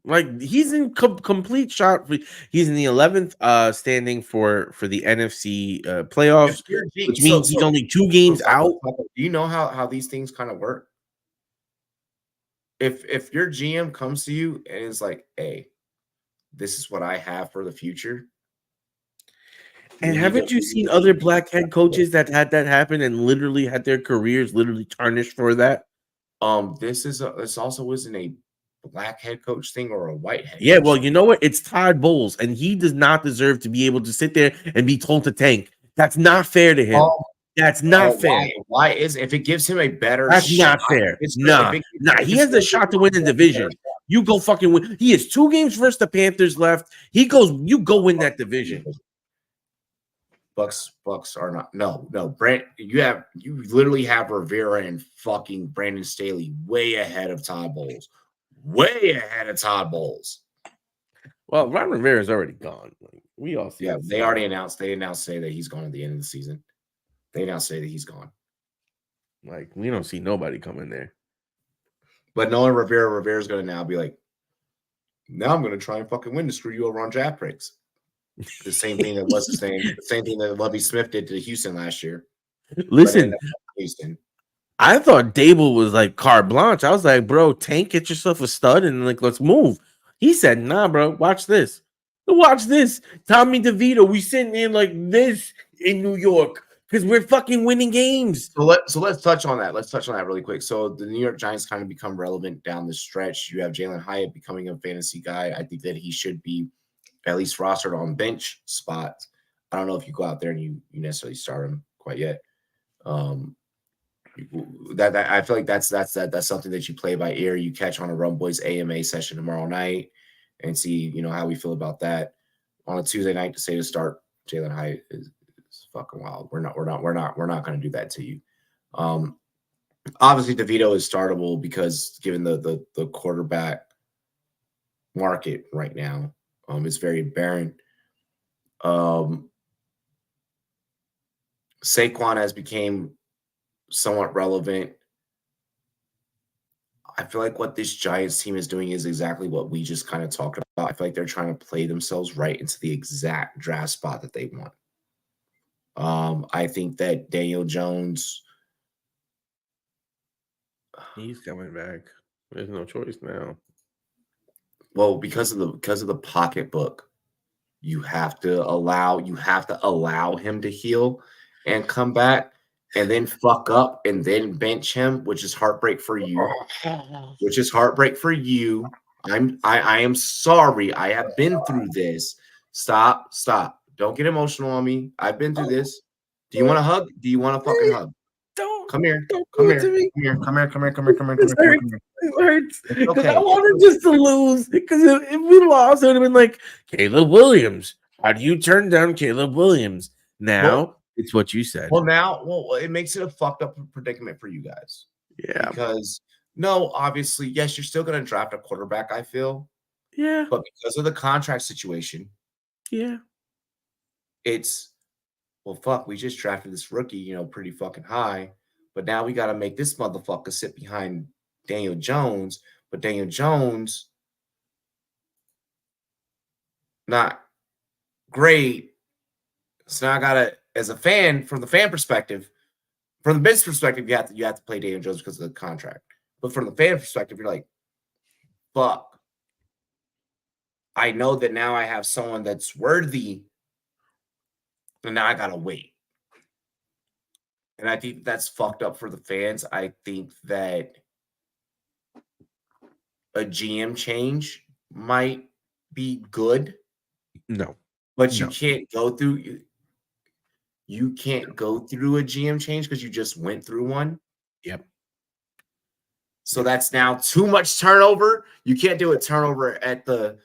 like he's in complete shot. He's in the 11th standing for the NFC playoffs, which means he's only 2 games out. Do you know how these things kind of work? If your GM comes to you and is like, hey, this is what I have for the future. And haven't you seen other black head coaches that had that happen and literally had their careers literally tarnished for that? This also isn't a black head coach thing or a white head. Yeah, well, you know what? It's Todd Bowles, and he does not deserve to be able to sit there and be told to tank. That's not fair to him. That's not fair. Why is if it gives him a better? That's shot, not fair. Nah. He has a shot to win the division. You go fucking win. He has 2 games versus the Panthers left. You go win that division. Bucks are not. No. You literally have Rivera and fucking Brandon Staley way ahead of Todd Bowles. Way ahead of Todd Bowles. Well, Ron Rivera is already gone. Like, we all see. Yeah, they already announced. They announced say that he's gone at the end of the season. They announced say that he's gone. Like, we don't see nobody coming there. But knowing Rivera's going to now be like, now I'm going to try and fucking win to screw you over on draft picks. The same thing that was the same thing that Lovie Smith did to Houston last year. Listen, I thought Dable was like carte blanche. I was like, bro, tank, get yourself a stud and like let's move. He said, nah, bro, watch this. Watch this. Tommy DeVito, we sitting in like this in New York because we're fucking winning games. So let's touch on that. Let's touch on that really quick. So the New York Giants kind of become relevant down the stretch. You have Jalen Hyatt becoming a fantasy guy. I think that he should be at least rostered on bench spots. I don't know if you go out there and you necessarily start him quite yet. That I feel like that's something that you play by ear. You catch on a Rum Boys AMA session tomorrow night and see, how we feel about that. On a Tuesday night to say to start Jalen Hyatt is fucking wild. We're not going to do that to you. Obviously DeVito is startable because given the quarterback market right now, it's very barren. Saquon has become somewhat relevant. I feel like what this Giants team is doing is exactly what we just kind of talked about. I feel like they're trying to play themselves right into the exact draft spot that they want. I think that Daniel Jones, he's coming back. There's no choice now. Well, because of the pocketbook, you have to allow him to heal and come back and then fuck up and then bench him, which is heartbreak for you. I am sorry. I have been through this. Stop. Don't get emotional on me. I've been through this. Do you want a hug? Do you want a fucking hug? Come here. Come here. It hurts. Because Okay. I wanted just to lose. Because if we lost, it would have been like, Caleb Williams. How do you turn down Caleb Williams? Now, it's what you said. Well, it makes it a fucked up predicament for you guys. Yeah. Because, no, obviously, yes, you're still going to draft a quarterback, I feel. Yeah. But because of the contract situation, yeah, it's, well, fuck, we just drafted this rookie, pretty fucking high. But now we got to make this motherfucker sit behind Daniel Jones. But Daniel Jones, not great. So now I got to, as a fan, from the fan perspective, from the business perspective, you have to play Daniel Jones because of the contract. But from the fan perspective, you're like, fuck. I know that now I have someone that's worthy, and now I got to wait. And I think that's fucked up for the fans. I think that a GM change might be good. No. But you can't go through a GM change because you just went through one. Yep. So that's now too much turnover. You can't do a turnover at the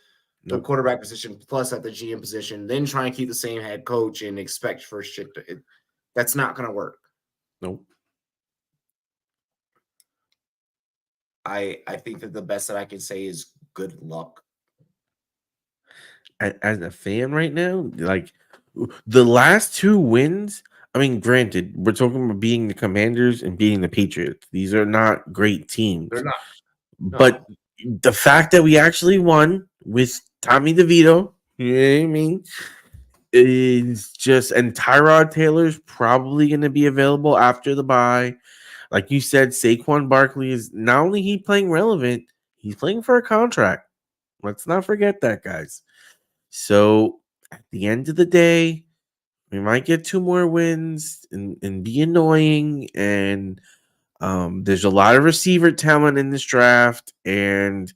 quarterback position plus at the GM position, then try and keep the same head coach and expect for shit that's not going to work. Nope. I think that the best that I can say is good luck. As a fan right now, like the last 2 wins, I mean, granted, we're talking about beating the Commanders and beating the Patriots. These are not great teams. They're not. No. But the fact that we actually won with Tommy DeVito, you know what I mean, is just, and Tyrod Taylor's probably going to be available after the bye. Like you said, Saquon Barkley is not only he playing relevant, he's playing for a contract. Let's not forget that, guys. So at the end of the day, we might get 2 more wins and be annoying. And there's a lot of receiver talent in this draft. And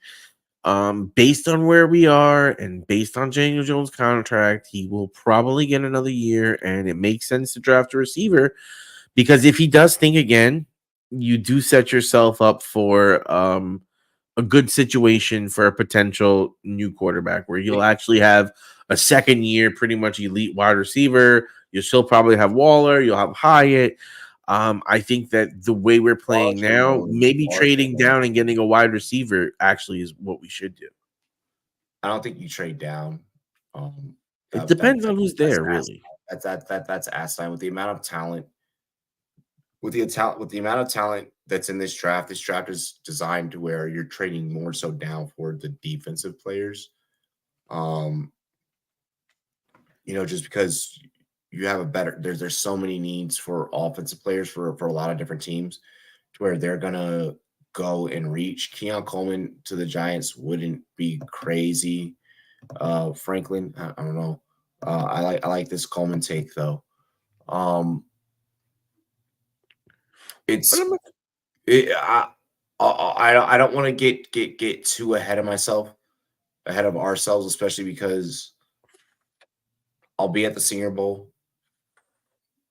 based on where we are and based on Daniel Jones' contract, he will probably get another year. And it makes sense to draft a receiver because if he does think again, you do set yourself up for a good situation for a potential new quarterback where you'll actually have a second year pretty much elite wide receiver. You'll still probably have Waller. You'll have Hyatt. I think that the way we're playing now, maybe trading down and getting a wide receiver actually is what we should do. I don't think you trade down. It depends on who's there, really. That's asinine with the amount of talent. With the amount of talent that's in this draft is designed to where you're trading more so down for the defensive players. Just because you have a better there's so many needs for offensive players for a lot of different teams to where they're gonna go and reach. Keon Coleman to the Giants wouldn't be crazy. Franklin, I don't know. I like this Coleman take though. I don't want to get too ahead of ourselves, especially because I'll be at the Senior Bowl.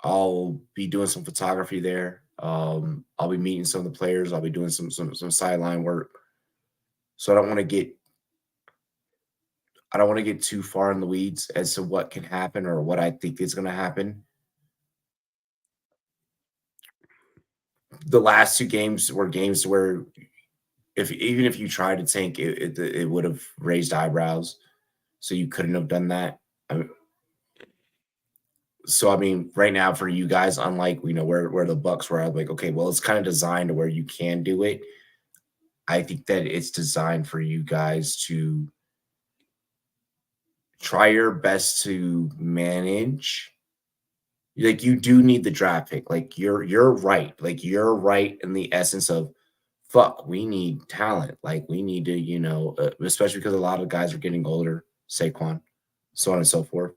I'll be doing some photography there. I'll be meeting some of the players. I'll be doing some sideline work. So I don't want to get too far in the weeds as to what can happen or what I think is going to happen. The last 2 games were games where even if you tried to tank, it would have raised eyebrows. So you couldn't have done that. I mean, right now for you guys, unlike where the Bucks were, I'm like, okay, well, it's kind of designed to where you can do it. I think that it's designed for you guys to try your best to manage. Like, you do need the draft pick. Like, you're right. Like, you're right in the essence of, fuck, we need talent. Like, we need to, especially because a lot of guys are getting older, Saquon, so on and so forth.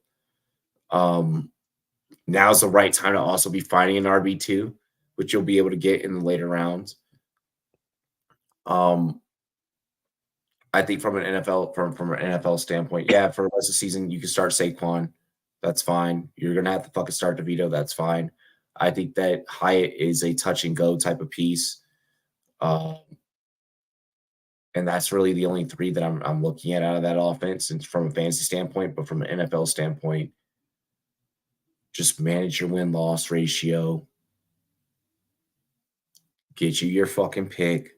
Now's the right time to also be finding an RB2, which you'll be able to get in the later rounds. I think from an NFL standpoint, yeah, for the rest of the season, you can start Saquon. That's fine. You're gonna have to fucking start DeVito. That's fine. I think that Hyatt is a touch and go type of piece. And that's really the only 3 that I'm looking at out of that offense, and from a fantasy standpoint, but from an NFL standpoint, just manage your win-loss ratio. Get you your fucking pick.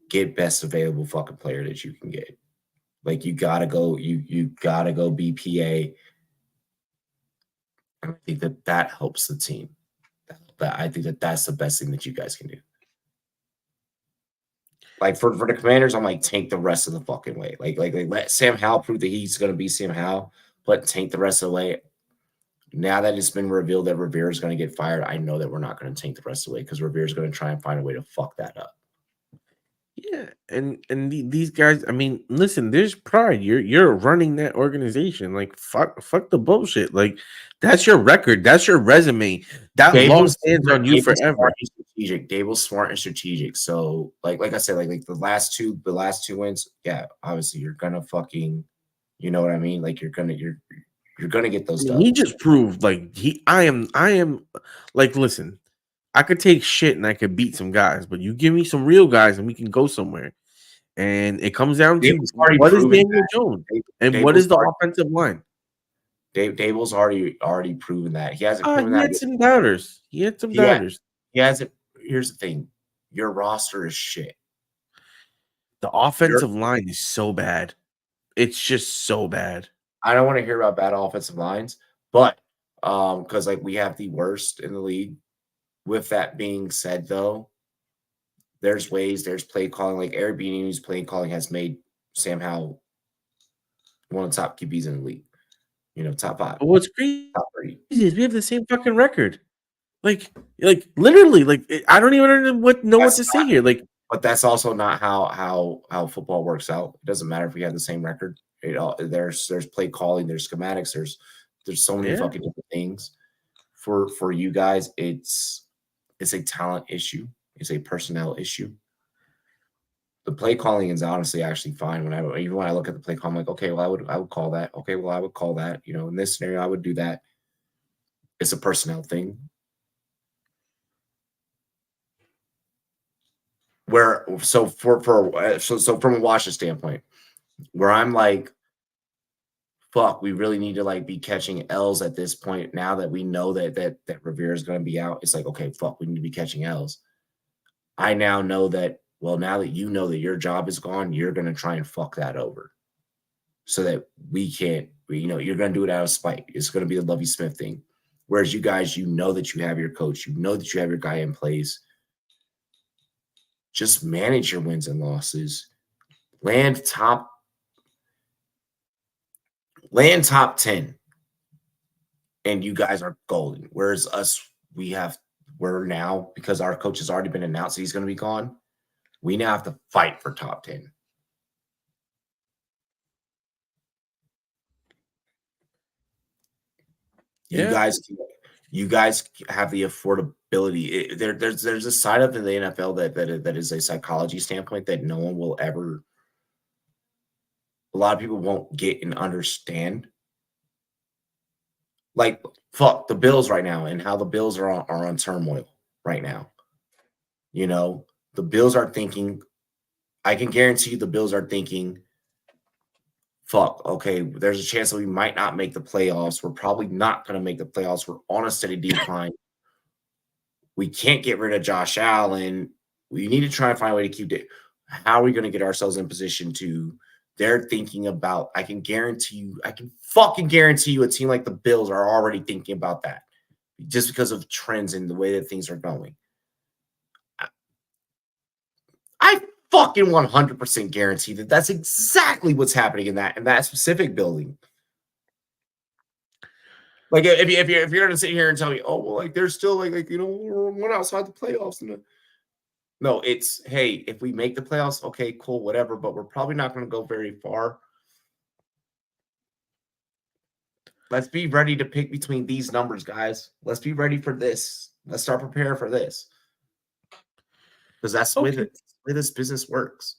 Get best available fucking player that you can get. Like, you gotta go BPA. And I think that helps the team. I think that's the best thing that you guys can do. Like, for the Commanders, I'm like, tank the rest of the fucking way. Like let Sam Howell prove that he's gonna be Sam Howell, but tank the rest of the way. Now that it's been revealed that Rivera is going to get fired, I know that we're not going to tank the rest of the way because Rivera is going to try and find a way to fuck that up. Yeah, and these guys, I mean, listen, there's pride. You're running that organization. Like, fuck the bullshit. Like, that's your record. That's your resume. That law stands on you forever. Dable's smart and strategic. So, like I said, like the last two wins, yeah, obviously you're gonna fucking, you know what I mean? Like, you're gonna get those dubs. He just proved like I am like, listen, I could take shit and I could beat some guys, but you give me some real guys and we can go somewhere. And it comes down to what is Daniel Jones and what is the offensive line. Dable's already proven that. He hasn't proven that. He had some doubters. He hasn't. Here's the thing. Your roster is shit. The offensive line is so bad. It's just so bad. I don't want to hear about bad offensive lines, but because like we have the worst in the league. With that being said, though, there's play calling. Like Eric Bieniemy's play calling has made Sam Howell one of the top QBs in the league. Top 5. But what's crazy is we have the same fucking record. Like literally, like I don't even know what to say here. Like, but that's also not how football works out. It doesn't matter if we have the same record. There's play calling, there's schematics, there's so many fucking different things. For you guys, it's a talent issue. It's a personnel issue. The play calling is honestly actually fine. Even when I look at the play call, I'm like, okay, well, I would call that. Okay, well, I would call that. In this scenario, I would do that. It's a personnel thing. So from a Washington standpoint, where I'm like, fuck, we really need to like be catching L's at this point. Now that we know that Rivera is going to be out, it's like, okay, fuck, we need to be catching L's. I now know that. Well, now that you know that your job is gone, you're going to try and fuck that over, so that we can't. You're going to do it out of spite. It's going to be the Lovie Smith thing. Whereas you guys, that you have your coach, that you have your guy in place. Just manage your wins and losses. Land top 10, and you guys are golden. Whereas us, we're now, because our coach has already been announced that he's going to be gone, we now have to fight for top 10. Yeah. You guys have the affordability. There's a side of the NFL that is a psychology standpoint that no one will ever. A lot of people won't get and understand. Like, fuck the Bills right now and how the Bills are on turmoil right now. You know, the Bills are thinking, I can guarantee you the Bills are thinking, fuck, okay, there's a chance that we might not make the playoffs. We're probably not going to make the playoffs. We're on a steady decline. We can't get rid of Josh Allen. We need to try and find a way to keep it. How are we going to get ourselves in position to? They're thinking about, I can fucking guarantee you a team like the Bills are already thinking about that just because of trends and the way that things are going. I fucking 100% guarantee that that's exactly what's happening in that specific building. Like if you're gonna sit here and tell me, oh well, like there's still like you know we're outside the playoffs. No, it's hey, if we make the playoffs, okay, cool, whatever, but we're probably not going to go very far. Let's be ready to pick between these numbers, guys. Let's be ready for this. Let's start preparing for this. Because that's the way this business works.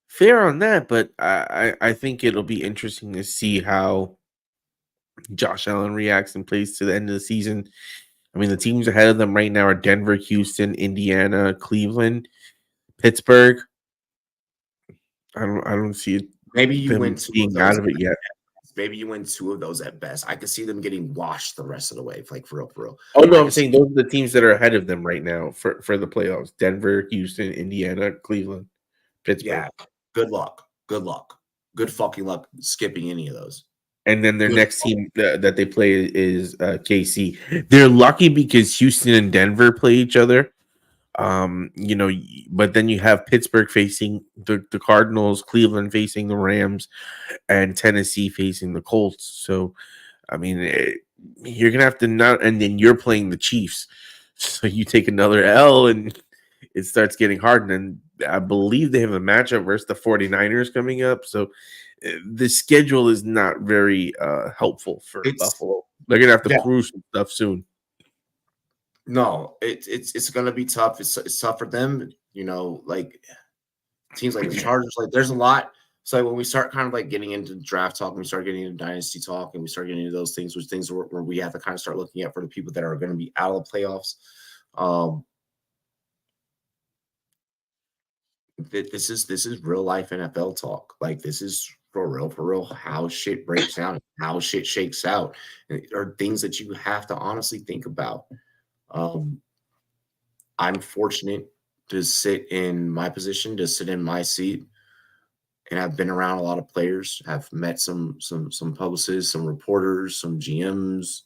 Fair on that, but I think it'll be interesting to see how Josh Allen reacts and plays to the end of the season. I mean, the teams ahead of them right now are Denver, Houston, Indiana, Cleveland, Pittsburgh. I don't see it. Maybe you them win two being of those out of it yet. Maybe you win two of those at best. I could see them getting washed the rest of the way, like for real. Oh no, I'm saying those are the teams that are ahead of them right now for the playoffs: Denver, Houston, Indiana, Cleveland, Pittsburgh. Yeah, good luck. Good fucking luck skipping any of those. And then their next team that they play is KC. They're lucky because Houston and Denver play each other. You know, but then you have Pittsburgh facing the Cardinals, Cleveland facing the Rams, and Tennessee facing the Colts. So, I mean, you're gonna have to not, and then you're playing the Chiefs. So you take another L, and it starts getting hard. And I believe they have a matchup versus the 49ers coming up. So the schedule is not very helpful for Buffalo. They're gonna have to prove some stuff soon. No, it's gonna be tough. It's tough for them, you know, like teams like the Chargers. Like there's a lot. So like when we start kind of like getting into draft talk, and we start getting into dynasty talk, and we start getting into those things, which things where we have to kind of start looking at for the people that are going to be out of the playoffs. This is real life NFL talk. Like this is for real how shit breaks down, how shit shakes out, are things that you have to honestly think about. I'm fortunate to sit in my position, to sit in my seat, and I've been around a lot of players. I've met some publicists, some reporters, some GMs.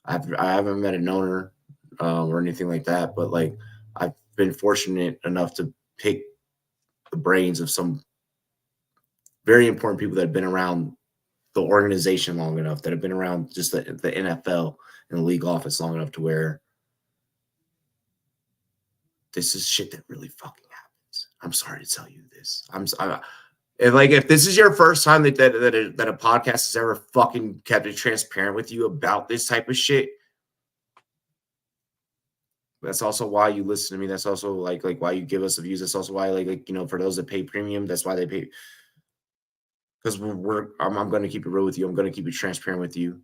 I haven't met an owner or anything like that, but like I've been fortunate enough to pick the brains of some very important people that have been around the organization long enough, that have been around just the NFL and the league office long enough to where this is shit that really fucking happens. I'm sorry to tell you this. If this is your first time that a podcast has ever fucking kept it transparent with you about this type of shit, that's also why you listen to me. That's also like why you give us the views. That's also why like you know, for those that pay premium, that's why they pay. Because I'm going to keep it real with you. I'm going to keep it transparent with you.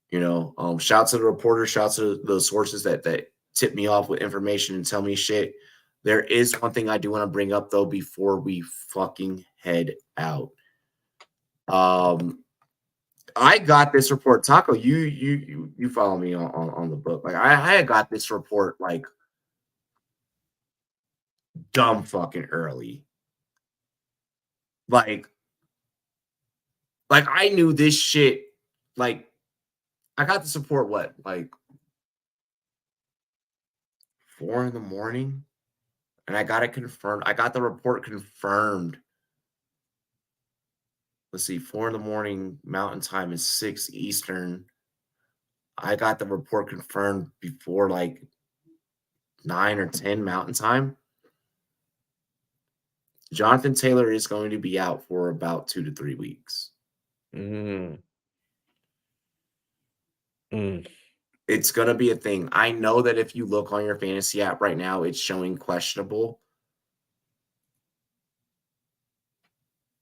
You know, shout to the reporters, shout to the sources that tip me off with information and tell me shit. There is one thing I do want to bring up though before we fucking head out. I got this report, Taco. You follow me on the book. Like I got this report like dumb fucking early. Like I knew this shit. Like I got this report like 4 a.m, and I got it confirmed. I got the report confirmed. Let's see, 4 a.m. Mountain Time is 6 Eastern. I got the report confirmed before like 9 or 10 Mountain Time. Jonathan Taylor is going to be out for about 2 to 3 weeks. It's going to be a thing. I know that if you look on your fantasy app right now, it's showing questionable.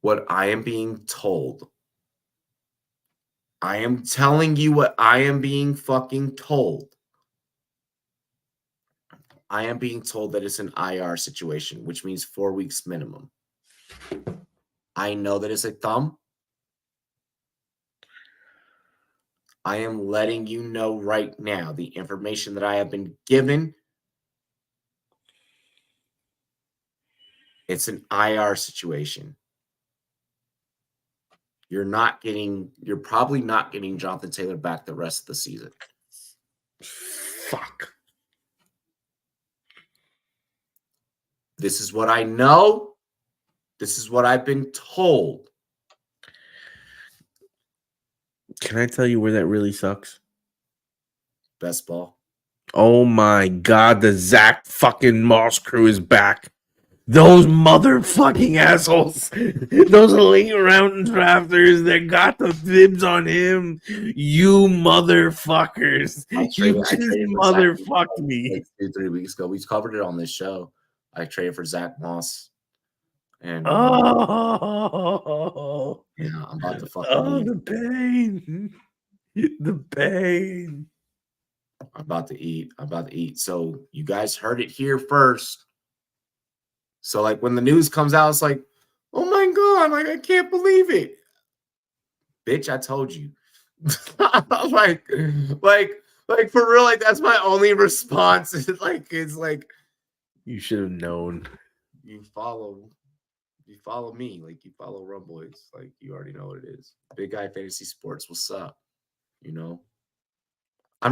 What I am being told I am telling you what I am being fucking told. I am being told that it's an IR situation, which means 4 weeks minimum. I know that it's a thumb. I am letting you know right now the information that I have been given. It's an IR situation. You're probably not getting Jonathan Taylor back the rest of the season. Fuck. This is what I know. This is what I've been told. Can I tell you where that really sucks? Best ball. Oh my god, the Zach fucking Moss crew is back. Those motherfucking assholes. Those late round drafters that got the fibs on him. You motherfuckers. You just motherfucked me. Like 2-3 weeks ago. We covered it on this show. I traded for Zach Moss. And oh, yeah, I'm about to fucking oh, the pain. The pain. I'm about to eat. So you guys heard it here first. So like when the news comes out, it's like, oh my god, like I can't believe it. Bitch, I told you. like for real, like that's my only response. It's like you should have known. You follow me, like you follow Rumboys, like you already know what it is. Big Guy Fantasy Sports, what's up? You know, I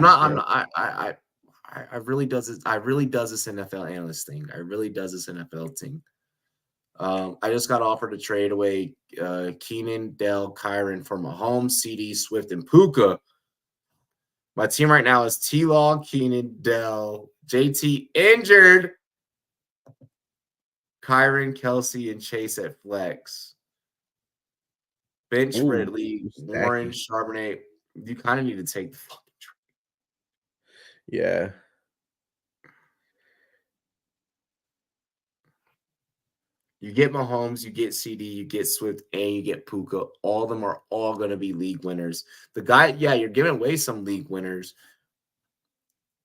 really does this NFL analyst thing. I really does this NFL thing. I just got offered to trade away Keenan, Dell, Kyron for Mahomes, CD, Swift, and Puka. My team right now is T-Law, Keenan, Dell, JT injured, Kyron, Kelsey, and Chase at flex. Bench Ridley, Warren, Charbonnet. You kind of need to take the fucking trade. Yeah. You get Mahomes, you get CD, you get Swift, and you get Puka. All of them are all going to be league winners. The guy, yeah, you're giving away some league winners,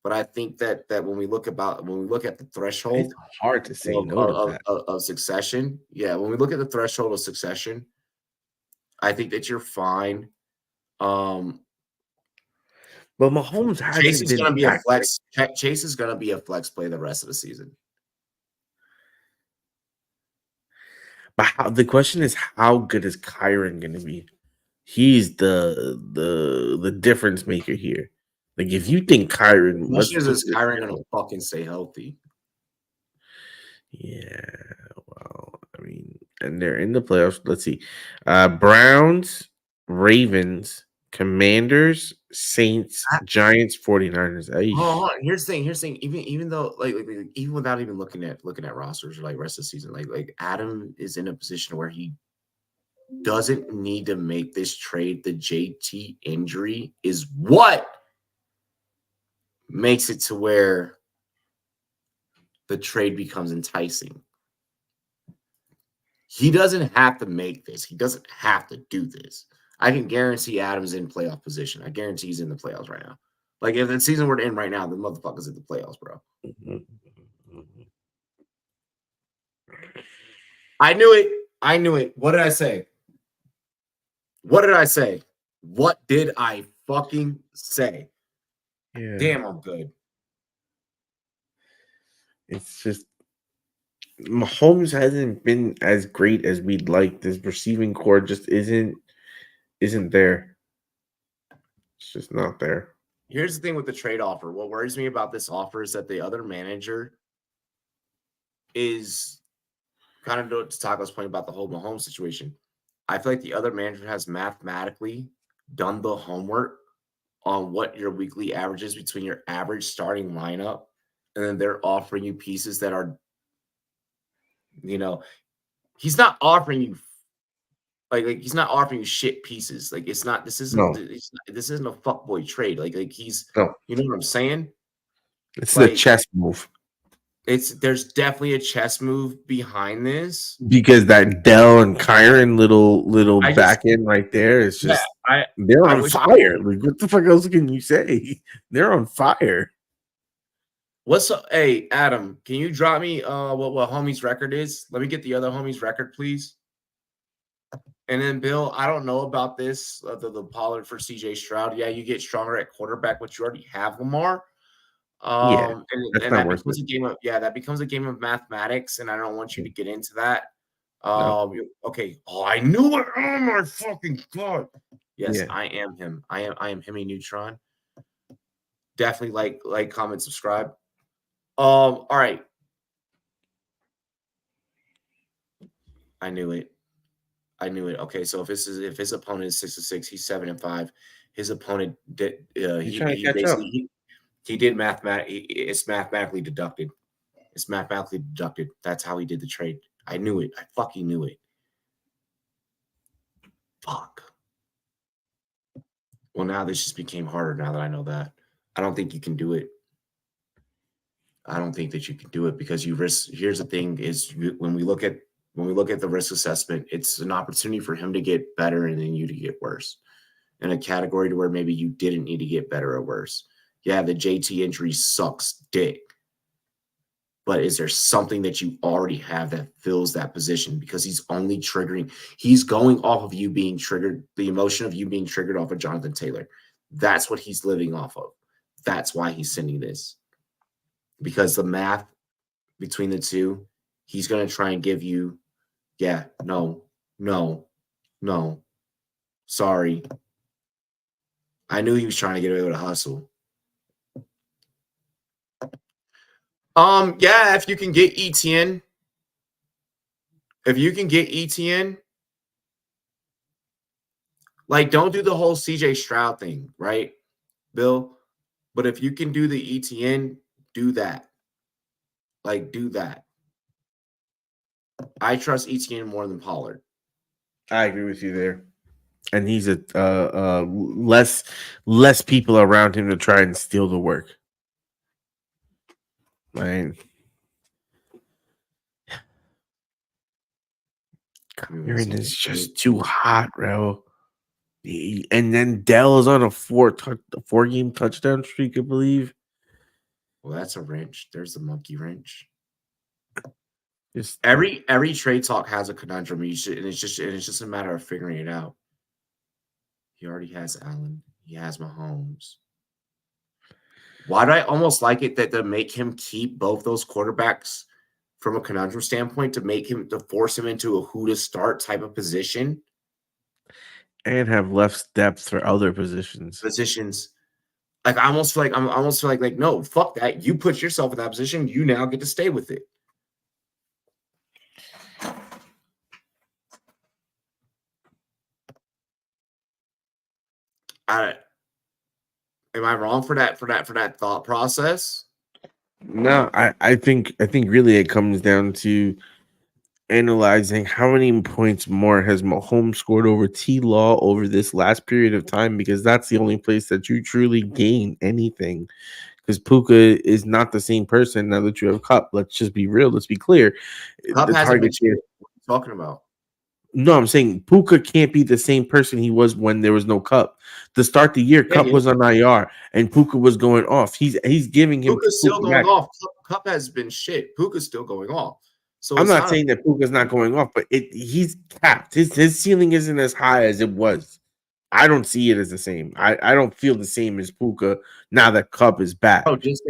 but I think that when we look at the threshold, it's hard to say no to that. Of succession. Yeah, when we look at the threshold of succession, I think that you're fine. But Mahomes hasn't Chase is been going to be a flex. Chase is going to be a flex play the rest of the season. But the question is, how good is Kyron going to be? He's the difference maker here. Like, if you think Kyron, is Kyron going to fucking stay healthy? Yeah, well, I mean, and they're in the playoffs. Let's see, Browns, Ravens, Commanders, Saints, Giants, 49ers. Here's the thing. Even though like even without even looking at rosters or like rest of the season, like Adam is in a position where he doesn't need to make this trade. The JT injury is what makes it to where the trade becomes enticing. He doesn't have to make this. He doesn't have to do this. I can guarantee Adam's in playoff position. I guarantee he's in the playoffs right now. Like, if the season were to end right now, the motherfucker's in the playoffs, bro. I knew it. What did I say? What did I fucking say? Yeah. Damn, I'm good. It's just Mahomes hasn't been as great as we'd like. This receiving core just isn't there. It's just not there. Here's the thing with the trade offer. What worries me about this offer is that the other manager is kind of to Taco's point about the whole Mahomes situation. I feel like the other manager has mathematically done the homework on what your weekly average is between your average starting lineup, and then they're offering you pieces that are, he's not offering you like he's not offering you shit pieces. Like this isn't a fuckboy trade. Like he's, you know what I'm saying? It's a chess move. there's definitely a chess move behind this because that Dell and Kyron little back end right there is just they're on fire. Like, what the fuck else can you say? They're on fire. What's up? Hey, Adam, can you drop me what homie's record is? Let me get the other homie's record, please. And then Bill, I don't know about this, the Pollard for CJ Stroud. Yeah, you get stronger at quarterback, but you already have Lamar. And that becomes a game of that becomes a game of mathematics, and I don't want you to get into that. Okay. Oh, I knew it. Oh my fucking god. Yes, I am him. I am Hemi Neutron. Definitely like, comment, subscribe. All right. I knew it. Okay, so if his opponent is 6-6, he's 7-5. His opponent did he did it's mathematically deducted. It's mathematically deducted. That's how he did the trade. I knew it. I fucking knew it. Fuck. Well, now this just became harder now that I know that. I don't think you can do it. I don't think that you can do it because you risk. Here's the thing: is when we look at the risk assessment, it's an opportunity for him to get better and then you to get worse. In a category to where maybe you didn't need to get better or worse. Yeah, the JT injury sucks dick. But is there something that you already have that fills that position? Because he's going off of you being triggered, the emotion of you being triggered off of Jonathan Taylor. That's what he's living off of. That's why he's sending this. Because the math between the two, he's going to try and give you, no, sorry. I knew he was trying to get away with a hustle. If you can get ETN, like, don't do the whole CJ Stroud thing, right, Bill? But if you can do the ETN, do that. Like, do that. I trust ETN more than Pollard. I agree with you there. And he's a less people around him to try and steal the work. Right. Kyron is just too hot, bro. And then Dell is on a 4-game touchdown streak, I believe. Well, that's a wrench. There's the monkey wrench. Just every trade talk has a conundrum, and it's just a matter of figuring it out. He already has Allen. He has Mahomes. Why do I almost like it that to make him keep both those quarterbacks from a conundrum standpoint, to force him into a who to start type of position, and have less depth for other positions. Like, I almost feel like no, fuck that. You put yourself in that position. You now get to stay with it. Am I wrong for that thought process? No, I think really it comes down to analyzing how many points more has Mahomes scored over T-Law over this last period of time, because that's the only place that you truly gain anything. Because Puka is not the same person now that you have Cup. Let's just be real. Let's be clear. Cup hasn't been shit. What are you talking about? No, I'm saying Puka can't be the same person he was when there was no Cup. To start the year, Cup was on IR and Puka was going off. He's giving him Puka's still going off. Cup has been shit. Puka's still going off. So I'm not saying that Puka's not going off, but he's capped. His ceiling isn't as high as it was. I don't see it as the same. I don't feel the same as Puka now that Cup is back.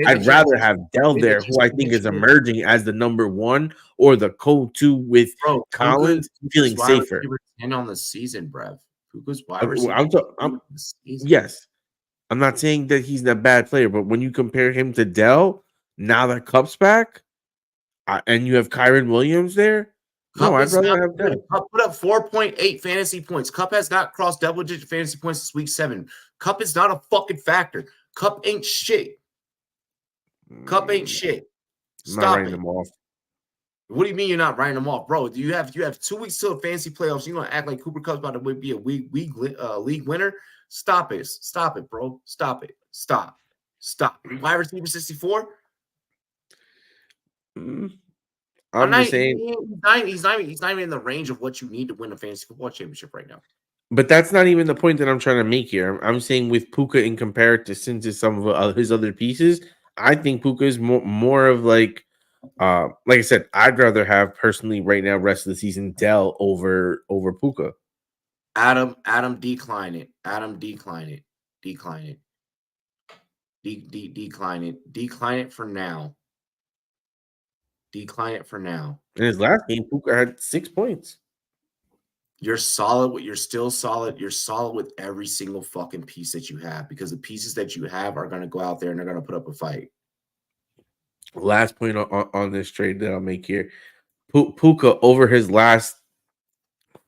I'd rather have Dell there, who I think is emerging as the number one or the co-2 with Collins, feeling safer. 10 on the season, bruv. Puka's wide receiver. Yes. I'm not saying that he's a bad player, but when you compare him to Dell, now that Cup's back, and you have Kyron Williams there, Cup put up 4.8 fantasy points. Cup has not crossed double-digit fantasy points since week 7. Cup is not a fucking factor. Cup ain't shit. Cup ain't shit. Stop it. Him off. What do you mean you're not writing them off, bro? You have 2 weeks till the fantasy playoffs. You're gonna act like Cooper Kupp's about to be a league winner? Stop it, bro. Stop. Wide receiver 64. I'm just saying, he's not even in the range of what you need to win a fantasy football championship right now. but that's not even the point that I'm trying to make here. I'm saying with Puka in comparison to some of his other pieces, I think Puka is more of like I said, I'd rather have personally right now rest of the season Dell over Puka. Adam, decline it. Adam, decline it. Decline it. Decline it. Decline it for now. Decline it for now. In his last game, Puka had 6 points. You're solid. You're still solid. You're solid with every single fucking piece that you have, because the pieces that you have are going to go out there and they're going to put up a fight. Last point on this trade that I'll make here. Puka over his last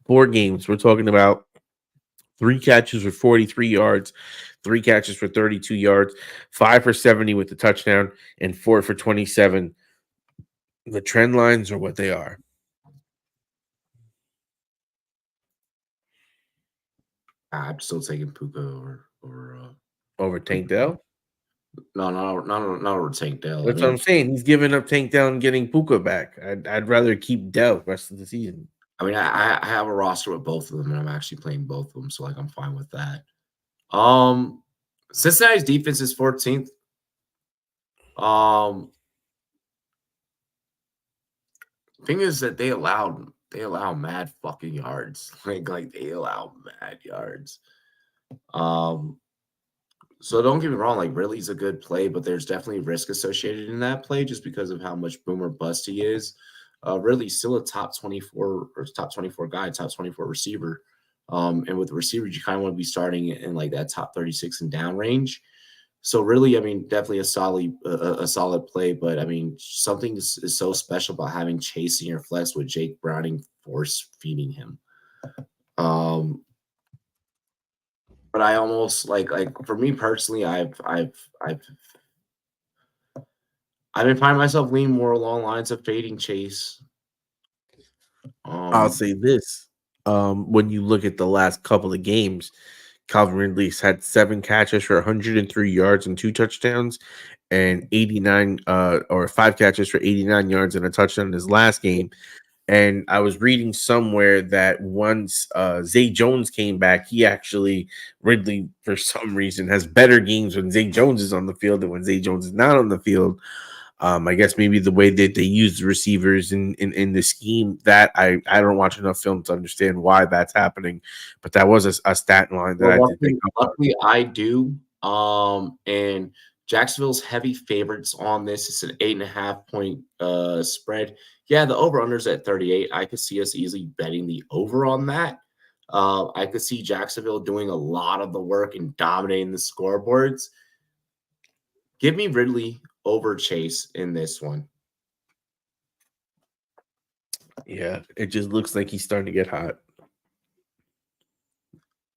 4 games, we're talking about 3 catches for 43 yards, 3 catches for 32 yards, 5 for 70 with the touchdown, and 4 for 27. The trend lines are what they are. I'm still taking Puka Over Tank Dell? No, not over Tank Dell. That's what I'm saying. He's giving up Tank Dell and getting Puka back. I'd rather keep Dell the rest of the season. I mean, I have a roster with both of them, and I'm actually playing both of them, so like I'm fine with that. Cincinnati's defense is 14th. Thing is that they allow mad fucking yards. Like they allow mad yards. So don't get me wrong, like Ridley's a good play, but there's definitely risk associated in that play just because of how much boom or bust he is. Ridley's still a top 24 guy, top 24 receiver. And with receivers, you kind of want to be starting in like that top 36 and down range. So really, I mean, definitely a solid play, but I mean, something is so special about having Chase in your flex with Jake Browning force feeding him. But I almost like for me personally, I've been finding myself leaning more along lines of fading Chase. I'll say this: when you look at the last couple of games, Calvin Ridley's had 7 catches for 103 yards and 2 touchdowns, and 89 or 5 catches for 89 yards and a touchdown in his last game. And I was reading somewhere that once Zay Jones came back, Ridley, for some reason, has better games when Zay Jones is on the field than when Zay Jones is not on the field. I guess maybe the way that they use the receivers in the scheme, that I don't watch enough film to understand why that's happening, but that was a stat line that I did think about. Luckily, I do. And Jacksonville's heavy favorites on this. It's an 8.5 point spread. Yeah, the over-under's at 38. I could see us easily betting the over on that. I could see Jacksonville doing a lot of the work and dominating the scoreboards. Give me Ridley over Chase in this one. Yeah, it just looks like he's starting to get hot.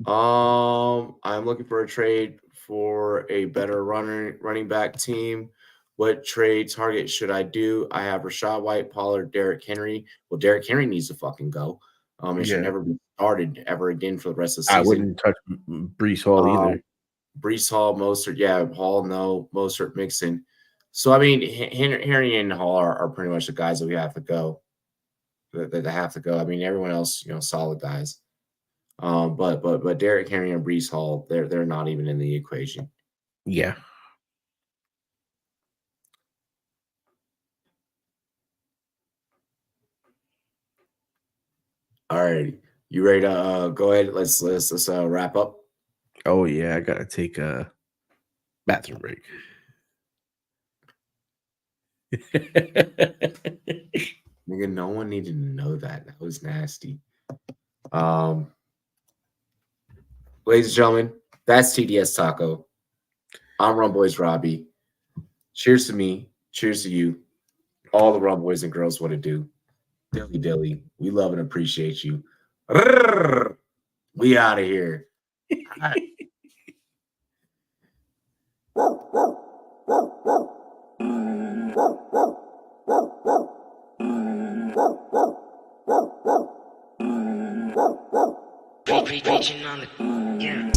I'm looking for a trade for a better running back team. What trade target should I do? I have Rashad White, Pollard, Derrick Henry. Well, Derrick Henry needs to fucking go. It should never be started ever again for the rest of the season. I wouldn't touch Breece Hall either. Breece Hall, Mostert, yeah, Hall, no, Mostert, Mixon. So, I mean, Henry and Hall are pretty much the guys that we have to go. That have to go. I mean, everyone else, solid guys. But Derrick Henry and Breece Hall, they're not even in the equation. Yeah. All right, you ready to go ahead? Let's wrap up. Oh yeah, I gotta take a bathroom break. Nigga, no one needed to know that. That was nasty. Ladies and gentlemen, that's TDS Taco. I'm RumboyzRobbie. Cheers to me. Cheers to you. All the rum boys and girls want to do. Dilly dilly. We love and appreciate you. We out of here. Preaching on the, yeah.